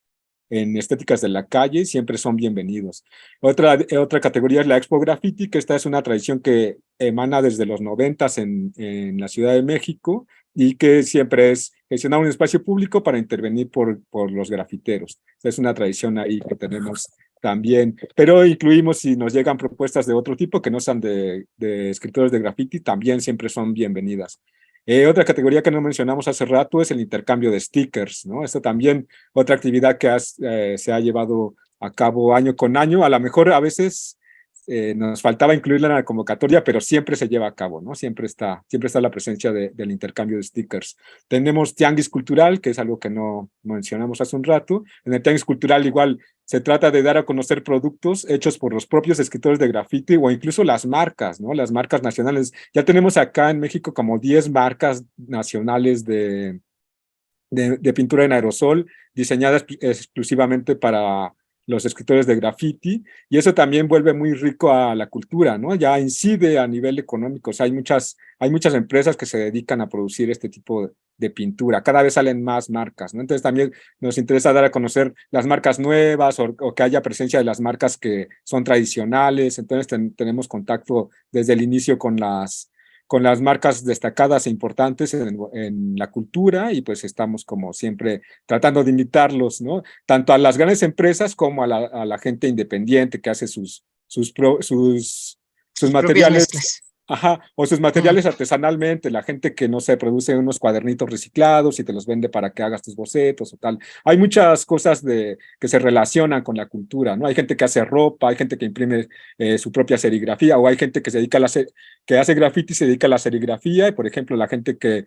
estéticas de la calle siempre son bienvenidos. Otra categoría es la Expo Graffiti, que esta es una tradición que emana desde los 90s en la Ciudad de México y que siempre es gestionar un espacio público para intervenir por los grafiteros. Es una tradición ahí que tenemos también, pero incluimos, si nos llegan propuestas de otro tipo que no sean de escritores de graffiti, también siempre son bienvenidas. Otra categoría que no mencionamos hace rato es el intercambio de stickers, ¿no? Esto también, otra actividad que se ha llevado a cabo año con año. A lo mejor a veces nos faltaba incluirla en la convocatoria, pero siempre se lleva a cabo, ¿no? Siempre está la presencia del intercambio de stickers. Tenemos Tianguis Cultural, que es algo que no mencionamos hace un rato. En el Tianguis Cultural igual se trata de dar a conocer productos hechos por los propios escritores de graffiti o incluso las marcas, ¿no? Las marcas nacionales. Ya tenemos acá en México como 10 marcas nacionales de pintura en aerosol diseñadas exclusivamente para los escritores de graffiti, y eso también vuelve muy rico a la cultura, ¿no? Ya incide a nivel económico. O sea, hay muchas empresas que se dedican a producir este tipo de pintura. Cada vez salen más marcas, ¿no? Entonces también nos interesa dar a conocer las marcas nuevas o que haya presencia de las marcas que son tradicionales. Entonces tenemos contacto desde el inicio con las marcas destacadas e importantes en la cultura, y pues estamos como siempre tratando de invitarlos, ¿no? Tanto a las grandes empresas como a la gente independiente que hace sus materiales. Ajá, o sus materiales artesanalmente, la gente que, no sé, produce unos cuadernitos reciclados y te los vende para que hagas tus bocetos o tal. Hay muchas cosas que se relacionan con la cultura, ¿no? Hay gente que hace ropa, hay gente que imprime su propia serigrafía, o hay gente que se dedica que hace graffiti y se dedica a la serigrafía, y por ejemplo, la gente que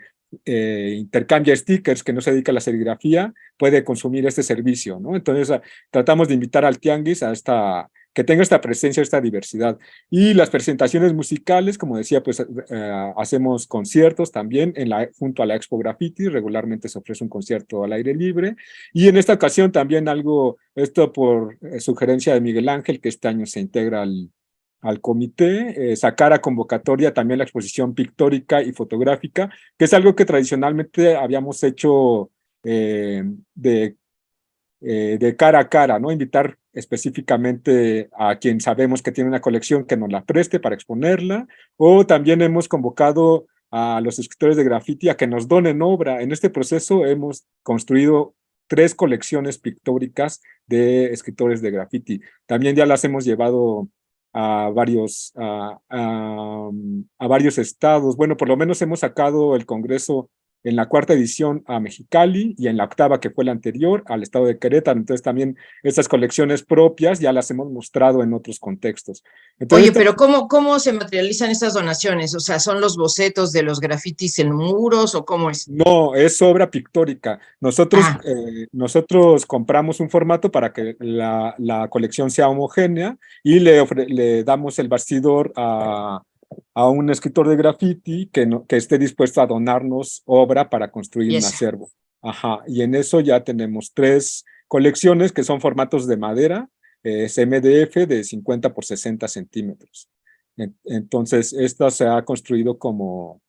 intercambia stickers, que no se dedica a la serigrafía, puede consumir este servicio, ¿no? Entonces, tratamos de invitar al tianguis que tenga esta presencia, esta diversidad. Y las presentaciones musicales, como decía, pues hacemos conciertos también junto a la Expo Graffiti. Regularmente se ofrece un concierto al aire libre. Y en esta ocasión también esto por sugerencia de Miguel Ángel, que este año se integra al comité, sacar a convocatoria también la exposición pictórica y fotográfica, que es algo que tradicionalmente habíamos hecho de cara a cara, ¿no? Invitar específicamente a quien sabemos que tiene una colección que nos la preste para exponerla, o también hemos convocado a los escritores de graffiti a que nos donen obra. En este proceso hemos construido 3 colecciones pictóricas de escritores de graffiti. También ya las hemos llevado a varios estados. Bueno, por lo menos hemos sacado el Congreso en la 4ª edición a Mexicali, y en la 8ª, que fue la anterior, al estado de Querétaro. Entonces también estas colecciones propias ya las hemos mostrado en otros contextos. Entonces, oye, pero ¿cómo se materializan estas donaciones? O sea, ¿son los bocetos de los grafitis en muros o cómo es? No, es obra pictórica. Nosotros compramos un formato para que la colección sea homogénea, y le damos el bastidor a un escritor de graffiti que esté dispuesto a donarnos obra para construir un acervo. Ajá, y en eso ya tenemos 3 colecciones que son formatos de madera, es MDF de 50 por 60 centímetros. Entonces, esta se ha construido como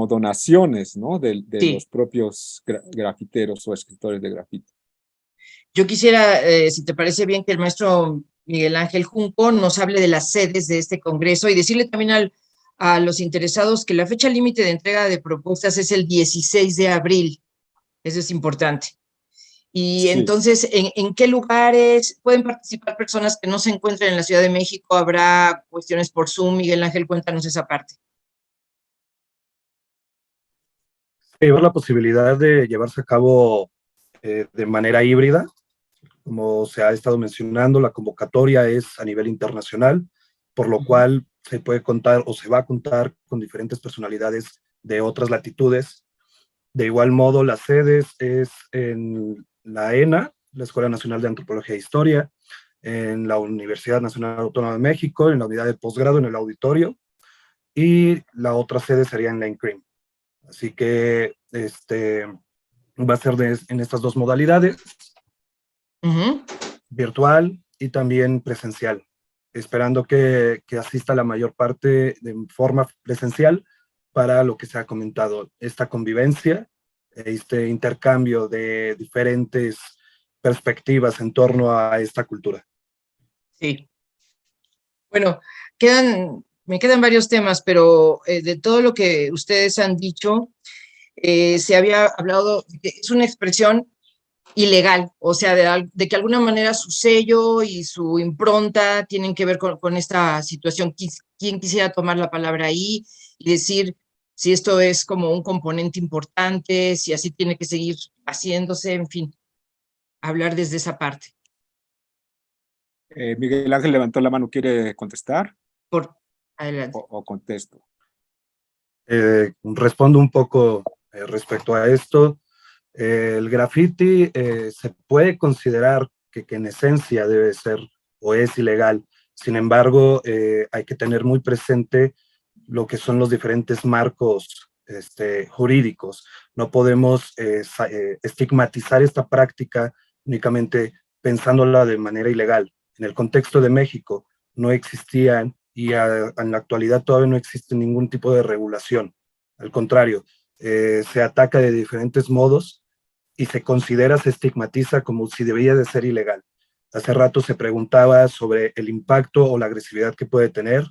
donaciones, ¿no? De los propios grafiteros o escritores de grafiti. Yo quisiera, si te parece bien, que el maestro Miguel Ángel Junco nos hable de las sedes de este congreso, y decirle también a los interesados que la fecha límite de entrega de propuestas es el 16 de abril. Eso es importante. Y sí. Entonces, ¿en qué lugares pueden participar personas que no se encuentren en la Ciudad de México? ¿Habrá cuestiones por Zoom? Miguel Ángel, cuéntanos esa parte. Hay la posibilidad de llevarse a cabo de manera híbrida. Como se ha estado mencionando, la convocatoria es a nivel internacional, por lo cual se puede contar o se va a contar con diferentes personalidades de otras latitudes. De igual modo, las sedes es en la ENA, la Escuela Nacional de Antropología e Historia, en la Universidad Nacional Autónoma de México, en la unidad de posgrado, en el auditorio. y la otra sede sería en Lane Cream. Así que va a ser en estas dos modalidades, virtual y también presencial, esperando que asista la mayor parte de forma presencial para lo que se ha comentado, esta convivencia, este intercambio de diferentes perspectivas en torno a esta cultura. Sí. Bueno, me quedan varios temas, pero de todo lo que ustedes han dicho, se había hablado de que es una expresión ilegal, o sea, de que de alguna manera su sello y su impronta tienen que ver con esta situación. ¿Quién quisiera tomar la palabra ahí y decir si esto es como un componente importante, si así tiene que seguir haciéndose, en fin, hablar desde esa parte? Miguel Ángel levantó la mano, ¿quiere contestar? Adelante. O contesto. Respondo un poco respecto a esto. El graffiti se puede considerar que en esencia debe ser o es ilegal. Sin embargo, hay que tener muy presente lo que son los diferentes marcos jurídicos. No podemos estigmatizar esta práctica únicamente pensándola de manera ilegal. En el contexto de México no existían y en la actualidad todavía no existe ningún tipo de regulación. Al contrario, se ataca de diferentes modos y se considera, se estigmatiza como si debía de ser ilegal. Hace rato se preguntaba sobre el impacto o la agresividad que puede tener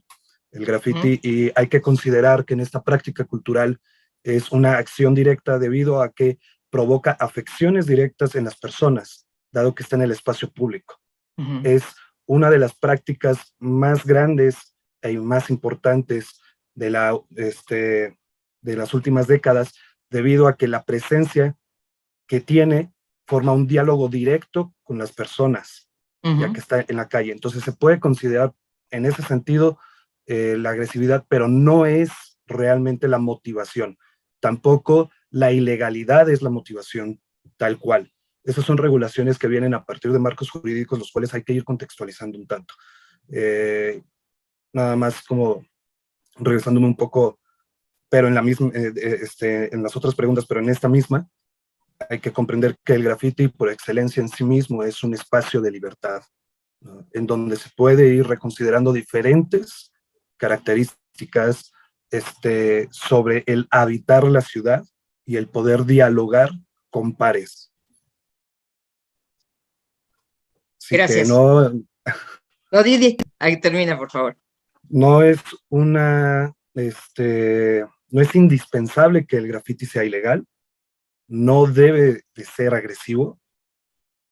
el graffiti y hay que considerar que en esta práctica cultural es una acción directa debido a que provoca afecciones directas en las personas, dado que está en el espacio público. Es una de las prácticas más grandes y más importantes de las últimas décadas, debido a que la presencia que tiene forma un diálogo directo con las personas, ya que está en la calle. Entonces se puede considerar en ese sentido la agresividad, pero no es realmente la motivación. Tampoco la ilegalidad es la motivación tal cual. Esas son regulaciones que vienen a partir de marcos jurídicos, los cuales hay que ir contextualizando un tanto. Nada más como regresándome un poco, pero en la misma, en las otras preguntas, pero en esta misma, hay que comprender que el graffiti por excelencia en sí mismo es un espacio de libertad, ¿no? En donde se puede ir reconsiderando diferentes características sobre el habitar la ciudad y el poder dialogar con pares. Así Gracias. que no, No, Didi, ahí termina, por favor. no es no es indispensable que el graffiti sea ilegal, no debe de ser agresivo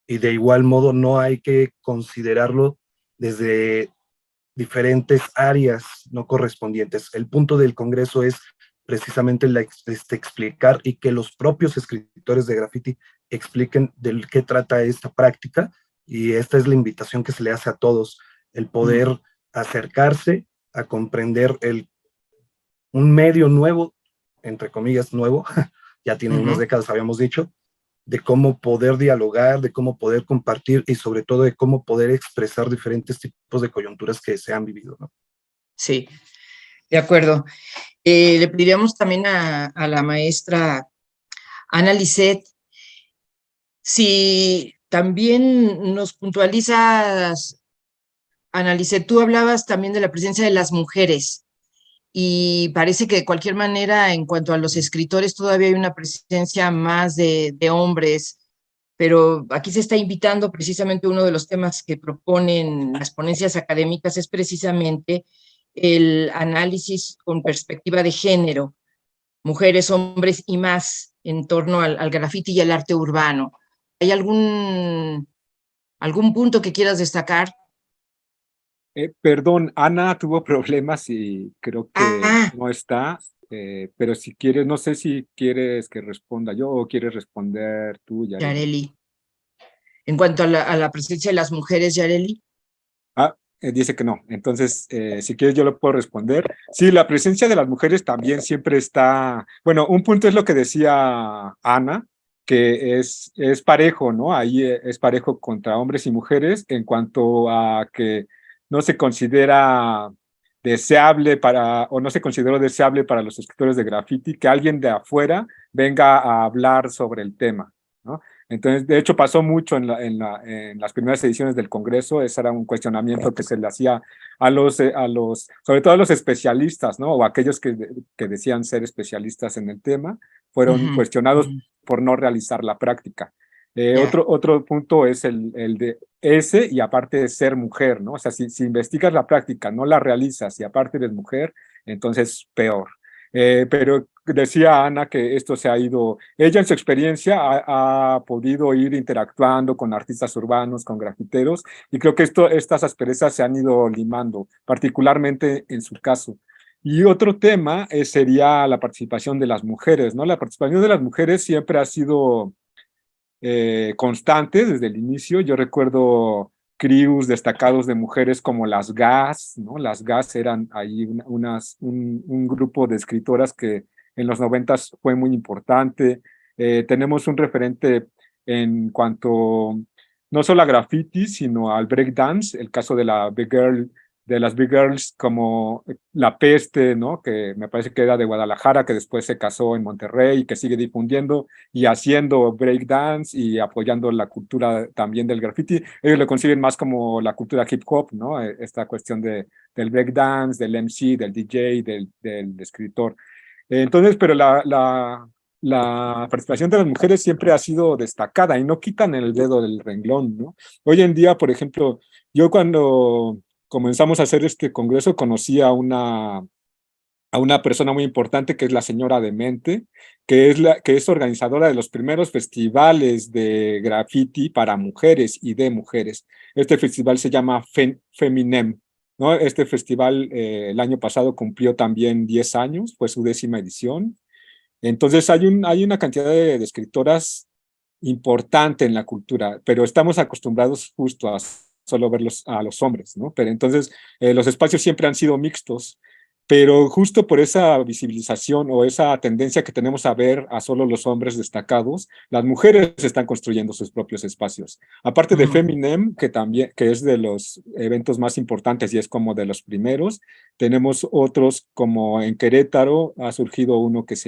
y de igual modo no hay que considerarlo desde diferentes áreas no correspondientes. El punto del Congreso es precisamente explicar y que los propios escritores de graffiti expliquen de qué trata esta práctica, y esta es la invitación que se le hace a todos, el poder acercarse a comprender un medio nuevo, entre comillas nuevo, ya tiene unas décadas, habíamos dicho, de cómo poder dialogar, de cómo poder compartir y sobre todo de cómo poder expresar diferentes tipos de coyunturas que se han vivido, ¿no? Sí, de acuerdo. Le pediríamos también a la maestra Ana Lisset si también nos puntualizas, Ana Lisset, tú hablabas también de la presencia de las mujeres y parece que de cualquier manera en cuanto a los escritores todavía hay una presencia más de hombres, pero aquí se está invitando precisamente uno de los temas que proponen las ponencias académicas es precisamente el análisis con perspectiva de género, mujeres, hombres y más en torno al graffiti y al arte urbano. ¿Hay algún punto que quieras destacar? Perdón, Ana tuvo problemas y creo que no está, pero si quieres, no sé si quieres que responda yo o quieres responder tú, Yareli. Yareli. En cuanto a la presencia de las mujeres, Yareli. Dice que no. Entonces, si quieres yo lo puedo responder. Sí, la presencia de las mujeres también siempre está... Bueno, un punto es lo que decía Ana, que es parejo, ¿no? Ahí es parejo contra hombres y mujeres en cuanto a que no se considera deseable o no se consideró deseable para los escritores de graffiti que alguien de afuera venga a hablar sobre el tema, ¿no? Entonces, de hecho, pasó mucho en las primeras ediciones del Congreso. Ese era un cuestionamiento que se le hacía sobre todo a los especialistas, ¿no? O aquellos que decían ser especialistas en el tema, fueron cuestionados por no realizar la práctica. Otro punto es el de ese, y aparte de ser mujer, ¿no? O sea, si investigas la práctica, no la realizas y aparte eres mujer, entonces peor. Pero decía Ana que esto se ha ido, ella en su experiencia ha podido ir interactuando con artistas urbanos, con grafiteros, y creo que estas asperezas se han ido limando, particularmente en su caso. Y otro tema sería la participación de las mujeres, ¿no? La participación de las mujeres siempre ha sido constante desde el inicio. Yo recuerdo crews destacados de mujeres como las GAS, ¿no? Las GAS eran ahí un grupo de escritoras que en los 90s fue muy importante. Tenemos un referente en cuanto no solo a graffiti, sino al breakdance, el caso de las Big Girls como La Peste, ¿no? Que me parece que era de Guadalajara, que después se casó en Monterrey y que sigue difundiendo y haciendo breakdance y apoyando la cultura también del graffiti. Ellos lo conciben más como la cultura hip hop, ¿no? Esta cuestión del breakdance, del MC, del DJ, del escritor. Entonces, pero la participación de las mujeres siempre ha sido destacada y no quitan el dedo del renglón, ¿no? Hoy en día, por ejemplo, yo cuando comenzamos a hacer este congreso, conocí a una persona muy importante que es la señora Demente, que es organizadora de los primeros festivales de graffiti para mujeres y de mujeres. Este festival se llama Feminem, ¿no? Este festival el año pasado cumplió también 10 años, fue su 10ª edición. Entonces hay una cantidad de escritoras importante en la cultura, pero estamos acostumbrados justo a solo verlos a los hombres, ¿no? Pero entonces los espacios siempre han sido mixtos, pero justo por esa visibilización o esa tendencia que tenemos a ver a solo los hombres destacados, las mujeres están construyendo sus propios espacios. Aparte de Feminem, que es de los eventos más importantes y es como de los primeros, tenemos otros como en Querétaro ha surgido uno que es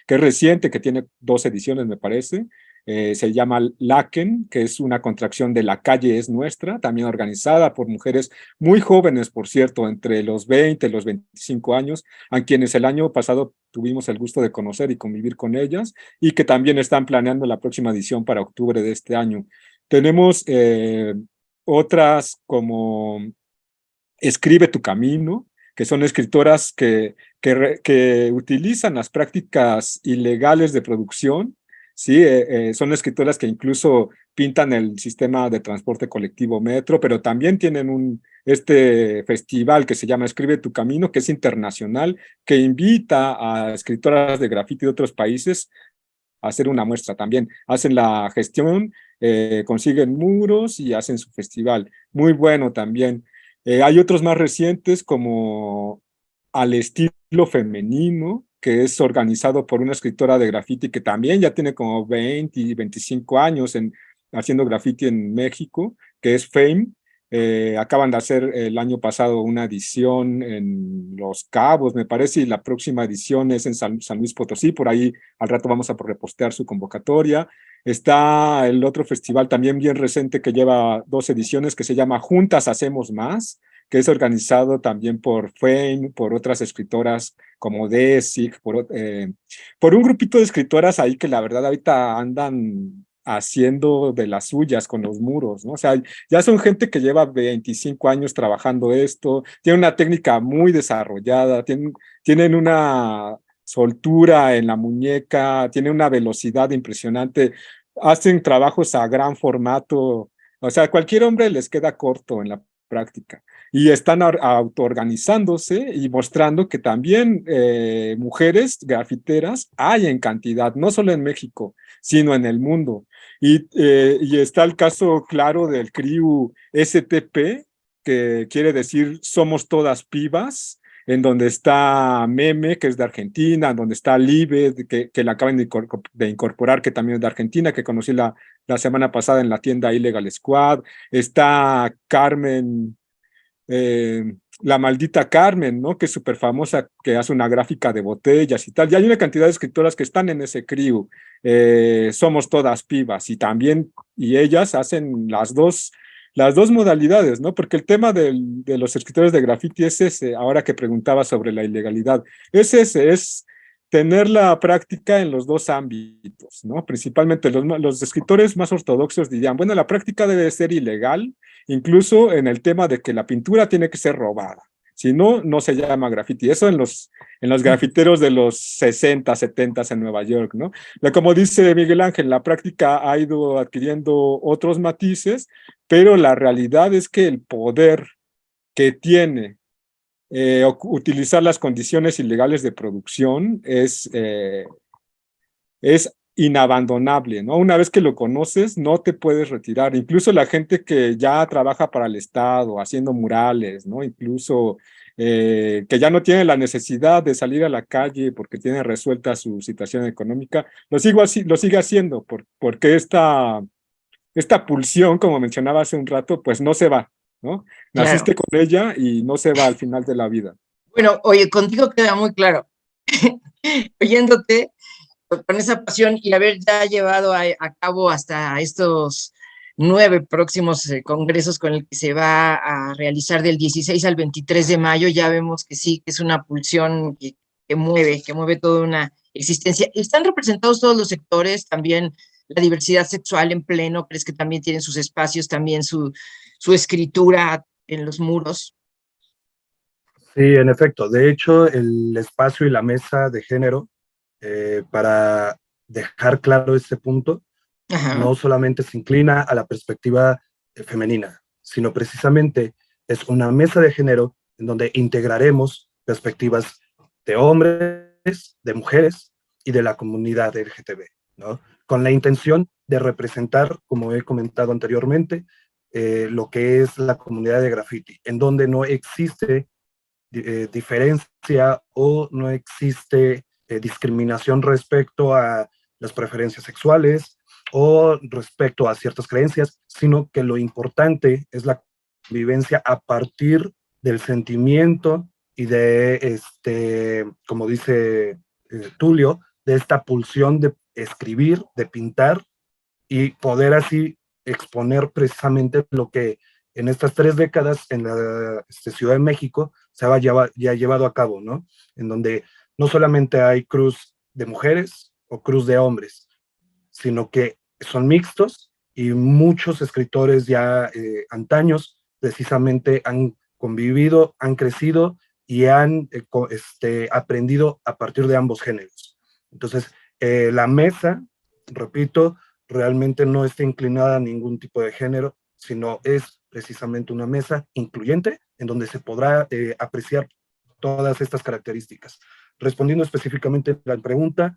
reciente, que tiene 2 ediciones me parece. Se llama LACEN, que es una contracción de La Calle es Nuestra, también organizada por mujeres muy jóvenes, por cierto, entre los 20 y los 25 años, a quienes el año pasado tuvimos el gusto de conocer y convivir con ellas, y que también están planeando la próxima edición para octubre de este año. Tenemos otras como Escribe tu Camino, que son escritoras que utilizan las prácticas ilegales de producción. Sí, son escritoras que incluso pintan el sistema de transporte colectivo metro, pero también tienen este festival que se llama Escribe tu Camino, que es internacional, que invita a escritoras de graffiti de otros países a hacer una muestra también. Hacen la gestión, consiguen muros y hacen su festival. Muy bueno también. Hay otros más recientes como Al Estilo Femenino, que es organizado por una escritora de graffiti que también ya tiene como 20 y 25 años haciendo graffiti en México, que es Fame. Acaban de hacer el año pasado una edición en Los Cabos, me parece, y la próxima edición es en San Luis Potosí. Por ahí al rato vamos a repostear su convocatoria. Está el otro festival también bien reciente que lleva 2 ediciones, que se llama Juntas Hacemos Más, que es organizado también por Fame, por otras escritoras como Desig, por un grupito de escritoras ahí que la verdad ahorita andan haciendo de las suyas con los muros, ¿no? O sea, ya son gente que lleva 25 años trabajando esto, tienen una técnica muy desarrollada, tienen una soltura en la muñeca, tienen una velocidad impresionante, hacen trabajos a gran formato, o sea, a cualquier hombre les queda corto en la práctica. Y están autoorganizándose y mostrando que también mujeres grafiteras hay en cantidad, no solo en México, sino en el mundo. Y está el caso claro del crew STP, que quiere decir Somos Todas Pibas, en donde está Meme, que es de Argentina, en donde está Libe, que la acaban de incorporar, que también es de Argentina, que conocí la semana pasada en la tienda Illegal Squad. Está Carmen, La Maldita Carmen, ¿no? Que es súper famosa, que hace una gráfica de botellas y tal. Y hay una cantidad de escritoras que están en ese crew. Somos todas pibas y también, y ellas hacen las dos modalidades, ¿no? Porque el tema de los escritores de graffiti es ese, ahora que preguntaba sobre la ilegalidad, es ese, es tener la práctica en los dos ámbitos, ¿no? Principalmente los escritores más ortodoxos dirían, bueno, la práctica debe ser ilegal, incluso en el tema de que la pintura tiene que ser robada. Si no, no se llama graffiti. Eso en los grafiteros de los 60, 70 en Nueva York, ¿no? Como dice Miguel Ángel, la práctica ha ido adquiriendo otros matices, pero la realidad es que el poder que tiene utilizar las condiciones ilegales de producción es inabandonable, ¿no? Una vez que lo conoces, no te puedes retirar. Incluso la gente que ya trabaja para el Estado, haciendo murales, ¿no? Incluso que ya no tiene la necesidad de salir a la calle porque tiene resuelta su situación económica, lo sigue haciendo porque esta pulsión, como mencionaba hace un rato, pues no se va, ¿no? Claro. Naciste con ella y no se va al final de la vida. Bueno, oye, contigo queda muy claro. Oyéndote con esa pasión y haber ya llevado a cabo hasta estos 9 próximos congresos con el que se va a realizar del 16 al 23 de mayo, ya vemos que sí, que es una pulsión que mueve toda una existencia. ¿Están representados todos los sectores? También la diversidad sexual en pleno, ¿crees que también tienen sus espacios, también su escritura en los muros? Sí, en efecto. De hecho, el espacio y la mesa de género, para dejar claro este punto, Ajá. no solamente se inclina a la perspectiva femenina, sino precisamente es una mesa de género en donde integraremos perspectivas de hombres, de mujeres y de la comunidad LGTB, ¿no? Con la intención de representar, como he comentado anteriormente, lo que es la comunidad de graffiti, en donde no existe diferencia o no existe discriminación respecto a las preferencias sexuales o respecto a ciertas creencias, sino que lo importante es la convivencia a partir del sentimiento y de, como dice Tulio, de esta pulsión de escribir, de pintar y poder así exponer precisamente lo que en estas 3 décadas en la Ciudad de México se ha llevado a cabo, ¿no? En donde no solamente hay cruz de mujeres o cruz de hombres, sino que son mixtos y muchos escritores ya antaños precisamente han convivido, han crecido y han aprendido a partir de ambos géneros. Entonces, la mesa, repito, realmente no está inclinada a ningún tipo de género, sino es precisamente una mesa incluyente en donde se podrá apreciar todas estas características. Respondiendo específicamente a la pregunta,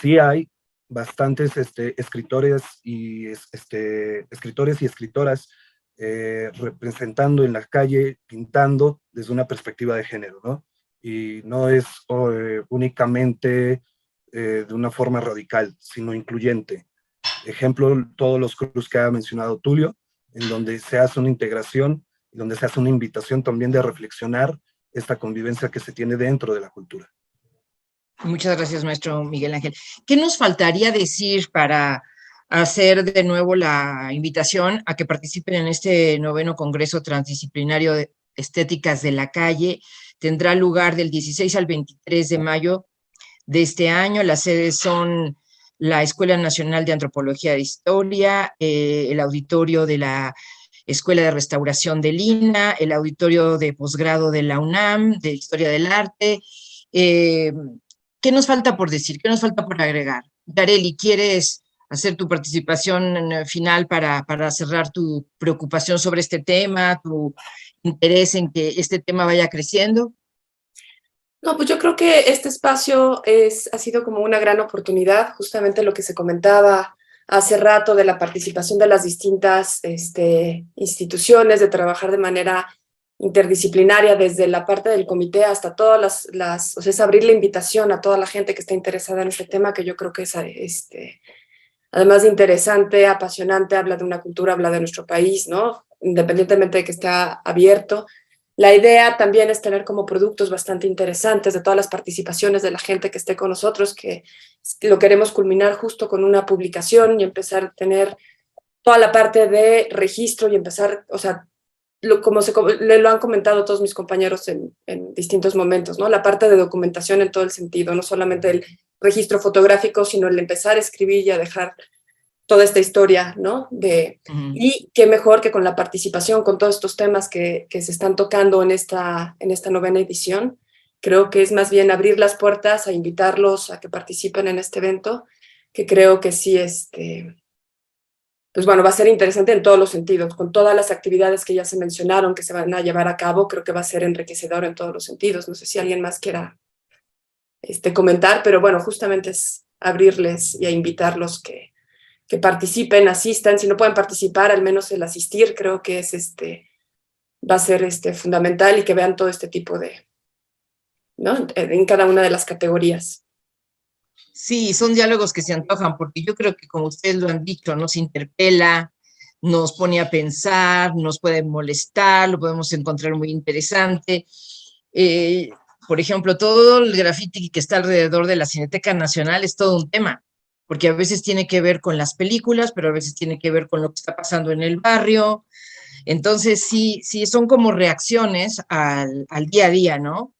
sí hay bastantes escritores y escritoras representando en la calle, pintando desde una perspectiva de género, ¿no? Y no es únicamente de una forma radical, sino incluyente. Ejemplo, todos los cruz que ha mencionado Tulio, en donde se hace una integración, donde se hace una invitación también de reflexionar esta convivencia que se tiene dentro de la cultura. Muchas gracias, maestro Miguel Ángel. ¿Qué nos faltaría decir para hacer de nuevo la invitación a que participen en este 9º Congreso Transdisciplinario de Estéticas de la Calle? Tendrá lugar del 16 al 23 de mayo de este año. Las sedes son la Escuela Nacional de Antropología e Historia, el auditorio de la Escuela de Restauración de Lina, el auditorio de posgrado de la UNAM, de Historia del Arte. ¿Qué nos falta por decir? ¿Qué nos falta por agregar? Yareli, ¿quieres hacer tu participación final para cerrar tu preocupación sobre este tema, tu interés en que este tema vaya creciendo? No, pues yo creo que este espacio ha sido como una gran oportunidad, justamente lo que se comentaba hace rato de la participación de las distintas instituciones, de trabajar de manera interdisciplinaria desde la parte del comité hasta todas o sea, es abrir la invitación a toda la gente que está interesada en este tema, que yo creo que es además de interesante, apasionante, habla de una cultura, habla de nuestro país, ¿no? Independientemente de que esté abierto. La idea también es tener como productos bastante interesantes de todas las participaciones de la gente que esté con nosotros, que lo queremos culminar justo con una publicación y empezar a tener toda la parte de registro y empezar, o sea, como lo han comentado todos mis compañeros en distintos momentos, ¿no? La parte de documentación en todo el sentido, no solamente el registro fotográfico, sino el empezar a escribir y a dejar toda esta historia, ¿no? Y qué mejor que con la participación, con todos estos temas que se están tocando en esta 9ª edición. Creo que es más bien abrir las puertas a invitarlos a que participen en este evento, que creo que sí, pues bueno, va a ser interesante en todos los sentidos, con todas las actividades que ya se mencionaron, que se van a llevar a cabo, creo que va a ser enriquecedor en todos los sentidos. No sé si alguien más quiera comentar, pero bueno, justamente es abrirles y a invitarlos que participen, asistan. Si no pueden participar, al menos el asistir, creo que es va a ser fundamental, y que vean todo este tipo de, ¿no? En cada una de las categorías. Sí, son diálogos que se antojan, porque yo creo que, como ustedes lo han dicho, nos interpela, nos pone a pensar, nos puede molestar, lo podemos encontrar muy interesante. Por ejemplo, todo el graffiti que está alrededor de la Cineteca Nacional es todo un tema, porque a veces tiene que ver con las películas, pero a veces tiene que ver con lo que está pasando en el barrio. Entonces, sí, son como reacciones al día a día, ¿no?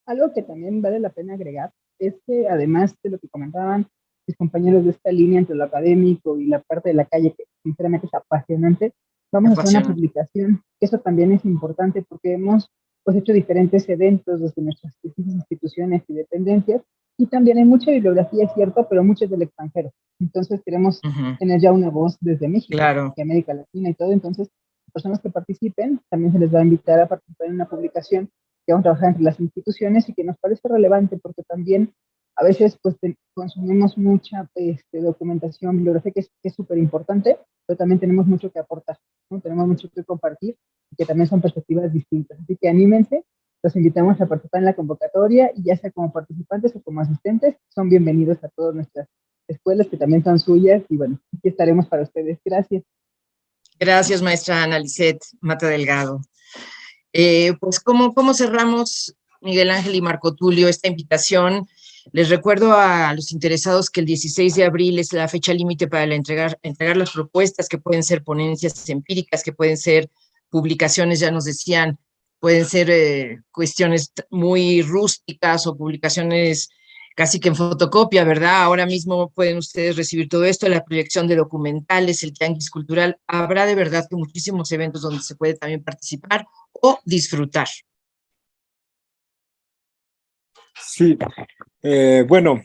Algo que también vale la pena agregar es que, además de lo que comentaban mis compañeros de esta línea entre lo académico y la parte de la calle, que sinceramente es apasionante, vamos a hacer una publicación. Eso también es importante, porque hemos pues hecho diferentes eventos desde nuestras instituciones y dependencias, y también hay mucha bibliografía, es cierto, pero mucha es del extranjero. Entonces queremos tener ya una voz desde México, de América Latina y todo. Entonces, personas que participen, también se les va a invitar a participar en una publicación que vamos a trabajar entre las instituciones, y que nos parece relevante, porque también a veces pues consumimos mucha documentación bibliográfica, que es súper importante, pero también tenemos mucho que aportar, ¿no? Tenemos mucho que compartir, y que también son perspectivas distintas. Así que anímense, los invitamos a participar en la convocatoria, y ya sea como participantes o como asistentes, son bienvenidos a todas nuestras escuelas, que también son suyas, y bueno, aquí estaremos para ustedes. Gracias. Gracias, maestra Ana Lisset Mata Delgado. Pues, ¿cómo cerramos, Miguel Ángel y Marco Tulio, esta invitación? Les recuerdo a los interesados que el 16 de abril es la fecha límite para entregar las propuestas, que pueden ser ponencias empíricas, que pueden ser publicaciones, ya nos decían, pueden ser cuestiones muy rústicas o publicaciones casi que en fotocopia, ¿verdad? Ahora mismo pueden ustedes recibir todo esto, la proyección de documentales, el tianguis cultural. Habrá de verdad que muchísimos eventos donde se puede también participar o disfrutar. Sí, bueno,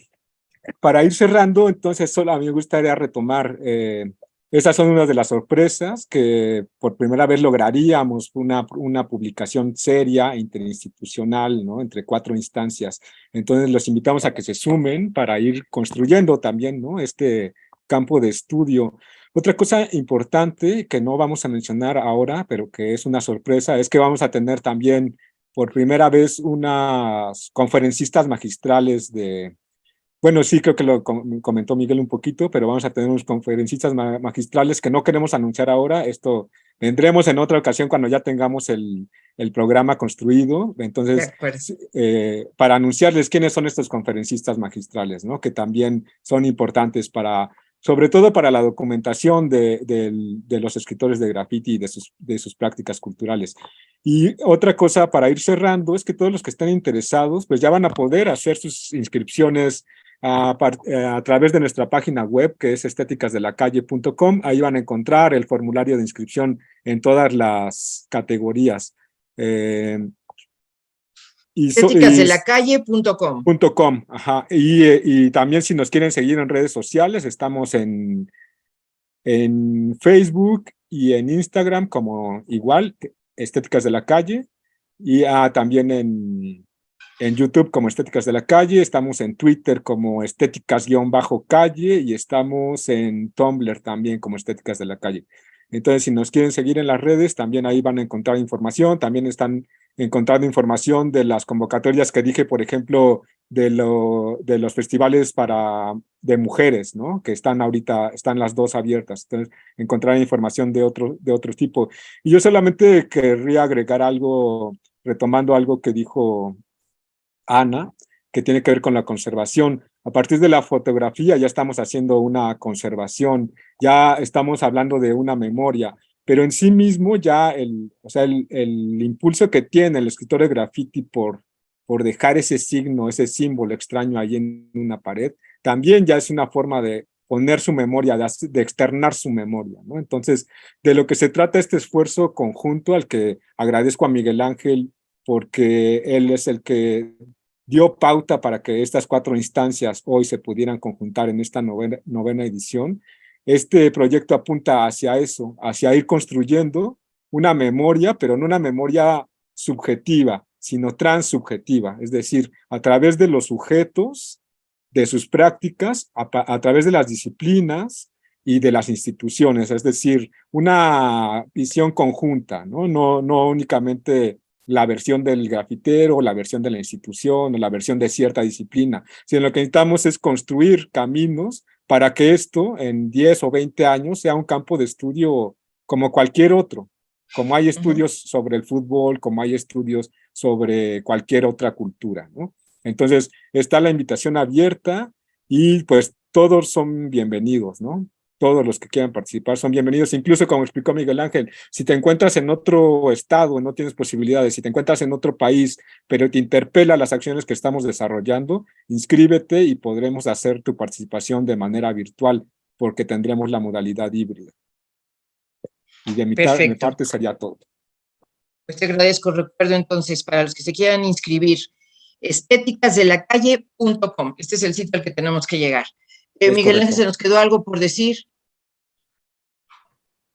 para ir cerrando, entonces solo a mí me gustaría retomar, esas son unas de las sorpresas, que por primera vez lograríamos una publicación seria, interinstitucional, ¿no? Entre 4 instancias. Entonces los invitamos a que se sumen para ir construyendo también, ¿no? Este campo de estudio. Otra cosa importante que no vamos a mencionar ahora, pero que es una sorpresa, es que vamos a tener también por primera vez unas conferencistas magistrales bueno, sí, creo que lo comentó Miguel un poquito, pero vamos a tener unos conferencistas magistrales que no queremos anunciar ahora. Esto vendremos en otra ocasión cuando ya tengamos el programa construido. Entonces, para anunciarles quiénes son estos conferencistas magistrales, ¿no? Que también son importantes sobre todo para la documentación de los escritores de graffiti y de sus prácticas culturales. Y otra cosa para ir cerrando es que todos los que estén interesados pues ya van a poder hacer sus inscripciones a través de nuestra página web, que es estéticasdelacalle.com. Ahí van a encontrar el formulario de inscripción en todas las categorías. Estéticasdelacalle.com. Ajá. Y también, si nos quieren seguir en redes sociales, estamos en Facebook y en Instagram como igual, Estéticas de la Calle, y también en YouTube como Estéticas de la Calle. Estamos en Twitter como Estéticas-Calle, y estamos en Tumblr también como Estéticas de la Calle. Entonces, si nos quieren seguir en las redes, también ahí van a encontrar información. También están encontrado información de las convocatorias que dije, por ejemplo, de los festivales de mujeres, ¿no? Que están las dos abiertas. Entonces, encontrar información de otro tipo. Y yo solamente querría agregar algo, retomando algo que dijo Ana, que tiene que ver con la conservación. A partir de la fotografía ya estamos haciendo una conservación, ya estamos hablando de una memoria, pero en sí mismo ya el impulso que tiene el escritor de graffiti por dejar ese signo, ese símbolo extraño ahí en una pared, también ya es una forma de poner su memoria, de externar su memoria, ¿no? Entonces, de lo que se trata este esfuerzo conjunto, al que agradezco a Miguel Ángel, porque él es el que dio pauta para que estas 4 instancias hoy se pudieran conjuntar en esta novena edición. Este proyecto apunta hacia eso, hacia ir construyendo una memoria, pero no una memoria subjetiva, sino transsubjetiva, es decir, a través de los sujetos, de sus prácticas, a través de las disciplinas y de las instituciones, es decir, una visión conjunta, ¿no? No únicamente la versión del grafitero, la versión de la institución o la versión de cierta disciplina, sino lo que necesitamos es construir caminos para que esto en 10 o 20 años sea un campo de estudio como cualquier otro, como hay estudios sobre el fútbol, como hay estudios sobre cualquier otra cultura, ¿no? Entonces, está la invitación abierta y pues todos son bienvenidos, ¿no? Todos los que quieran participar son bienvenidos, incluso como explicó Miguel Ángel, si te encuentras en otro estado, no tienes posibilidades, si te encuentras en otro país, pero te interpela las acciones que estamos desarrollando, inscríbete y podremos hacer tu participación de manera virtual, porque tendremos la modalidad híbrida. Y de mi parte sería todo. Pues te agradezco. Recuerdo entonces, para los que se quieran inscribir, estéticasdelacalle.com. Este es el sitio al que tenemos que llegar. Miguel Ángel, ¿se nos quedó algo por decir?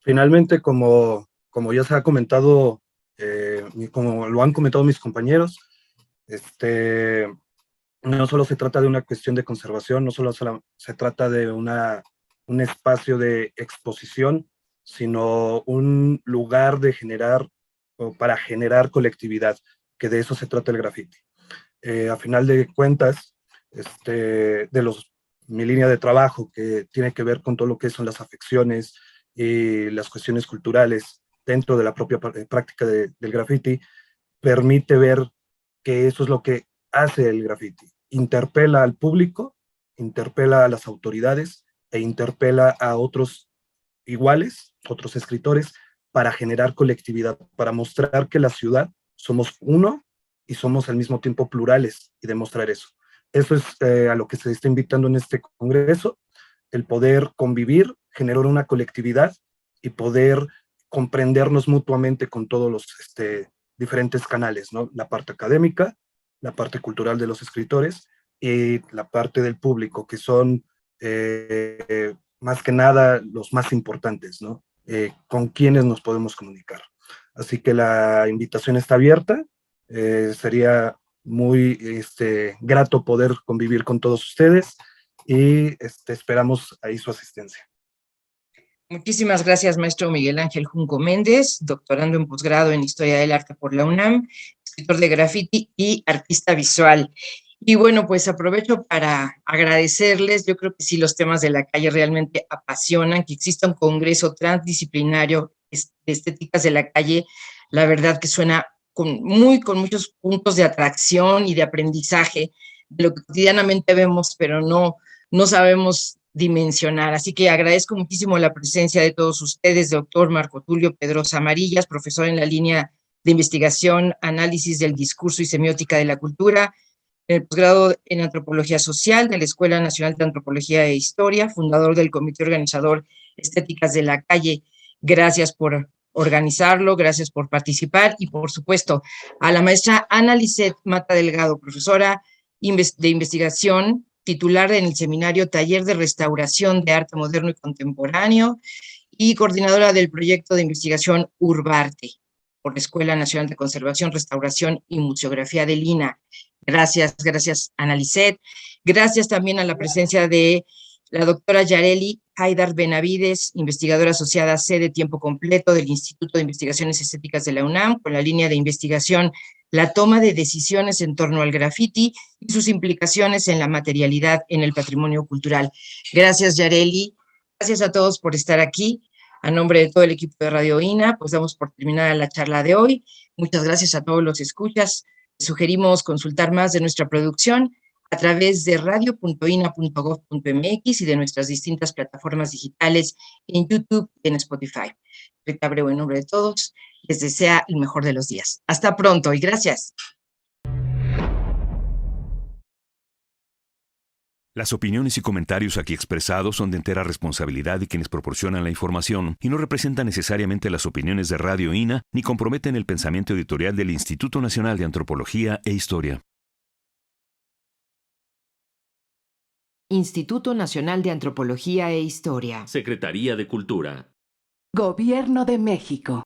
Finalmente, como ya se ha comentado, como lo han comentado mis compañeros, no solo se trata de una cuestión de conservación, no solo se trata de un espacio de exposición, sino un lugar para generar colectividad, que de eso se trata el graffiti. A final de cuentas, mi línea de trabajo, que tiene que ver con todo lo que son las afecciones y las cuestiones culturales dentro de la propia práctica del graffiti, permite ver que eso es lo que hace el graffiti. Interpela al público, interpela a las autoridades e interpela a otros iguales, otros escritores, para generar colectividad, para mostrar que la ciudad somos uno y somos al mismo tiempo plurales, y demostrar eso. Eso es a lo que se está invitando en este congreso, el poder convivir, generar una colectividad y poder comprendernos mutuamente con todos los diferentes canales, ¿no? La parte académica, la parte cultural de los escritores y la parte del público, que son más que nada los más importantes, ¿no? Con quienes nos podemos comunicar. Así que la invitación está abierta. Sería muy grato poder convivir con todos ustedes y esperamos ahí su asistencia. Muchísimas gracias, maestro Miguel Ángel Junco Méndez, doctorando en posgrado en Historia del Arte por la UNAM, escritor de graffiti y artista visual. Y bueno, pues aprovecho para agradecerles. Yo creo que sí, los temas de la calle realmente apasionan. Que exista un congreso transdisciplinario de estéticas de la calle, la verdad que suena con muchos puntos de atracción y de aprendizaje de lo que cotidianamente vemos, pero no sabemos dimensionar. Así que agradezco muchísimo la presencia de todos ustedes, doctor Marco Tulio Pedrosa Amarillas, profesor en la línea de investigación, análisis del discurso y semiótica de la cultura, en el posgrado en Antropología Social de la Escuela Nacional de Antropología e Historia, fundador del comité organizador Estéticas de la Calle. Gracias por organizarlo, gracias por participar, y por supuesto a la maestra Ana Lisset Mata Delgado, profesora de investigación, titular en el seminario Taller de Restauración de Arte Moderno y Contemporáneo y coordinadora del proyecto de investigación Urbarte por la Escuela Nacional de Conservación, Restauración y Museografía del INA. Gracias, Ana Lisset. Gracias también a la presencia de la doctora Yareli Haidar Benavides, investigadora asociada C de tiempo completo del Instituto de Investigaciones Estéticas de la UNAM, con la línea de investigación La toma de decisiones en torno al graffiti y sus implicaciones en la materialidad en el patrimonio cultural. Gracias, Yareli. Gracias a todos por estar aquí. A nombre de todo el equipo de Radio INA, pues damos por terminada la charla de hoy. Muchas gracias a todos los escuchas. Sugerimos consultar más de nuestra producción a través de radio.ina.gov.mx y de nuestras distintas plataformas digitales en YouTube y en Spotify. Rita Abreu, en nombre de todos, les desea el mejor de los días. Hasta pronto y gracias. Las opiniones y comentarios aquí expresados son de entera responsabilidad de quienes proporcionan la información y no representan necesariamente las opiniones de Radio INA ni comprometen el pensamiento editorial del Instituto Nacional de Antropología e Historia. Instituto Nacional de Antropología e Historia. Secretaría de Cultura. Gobierno de México.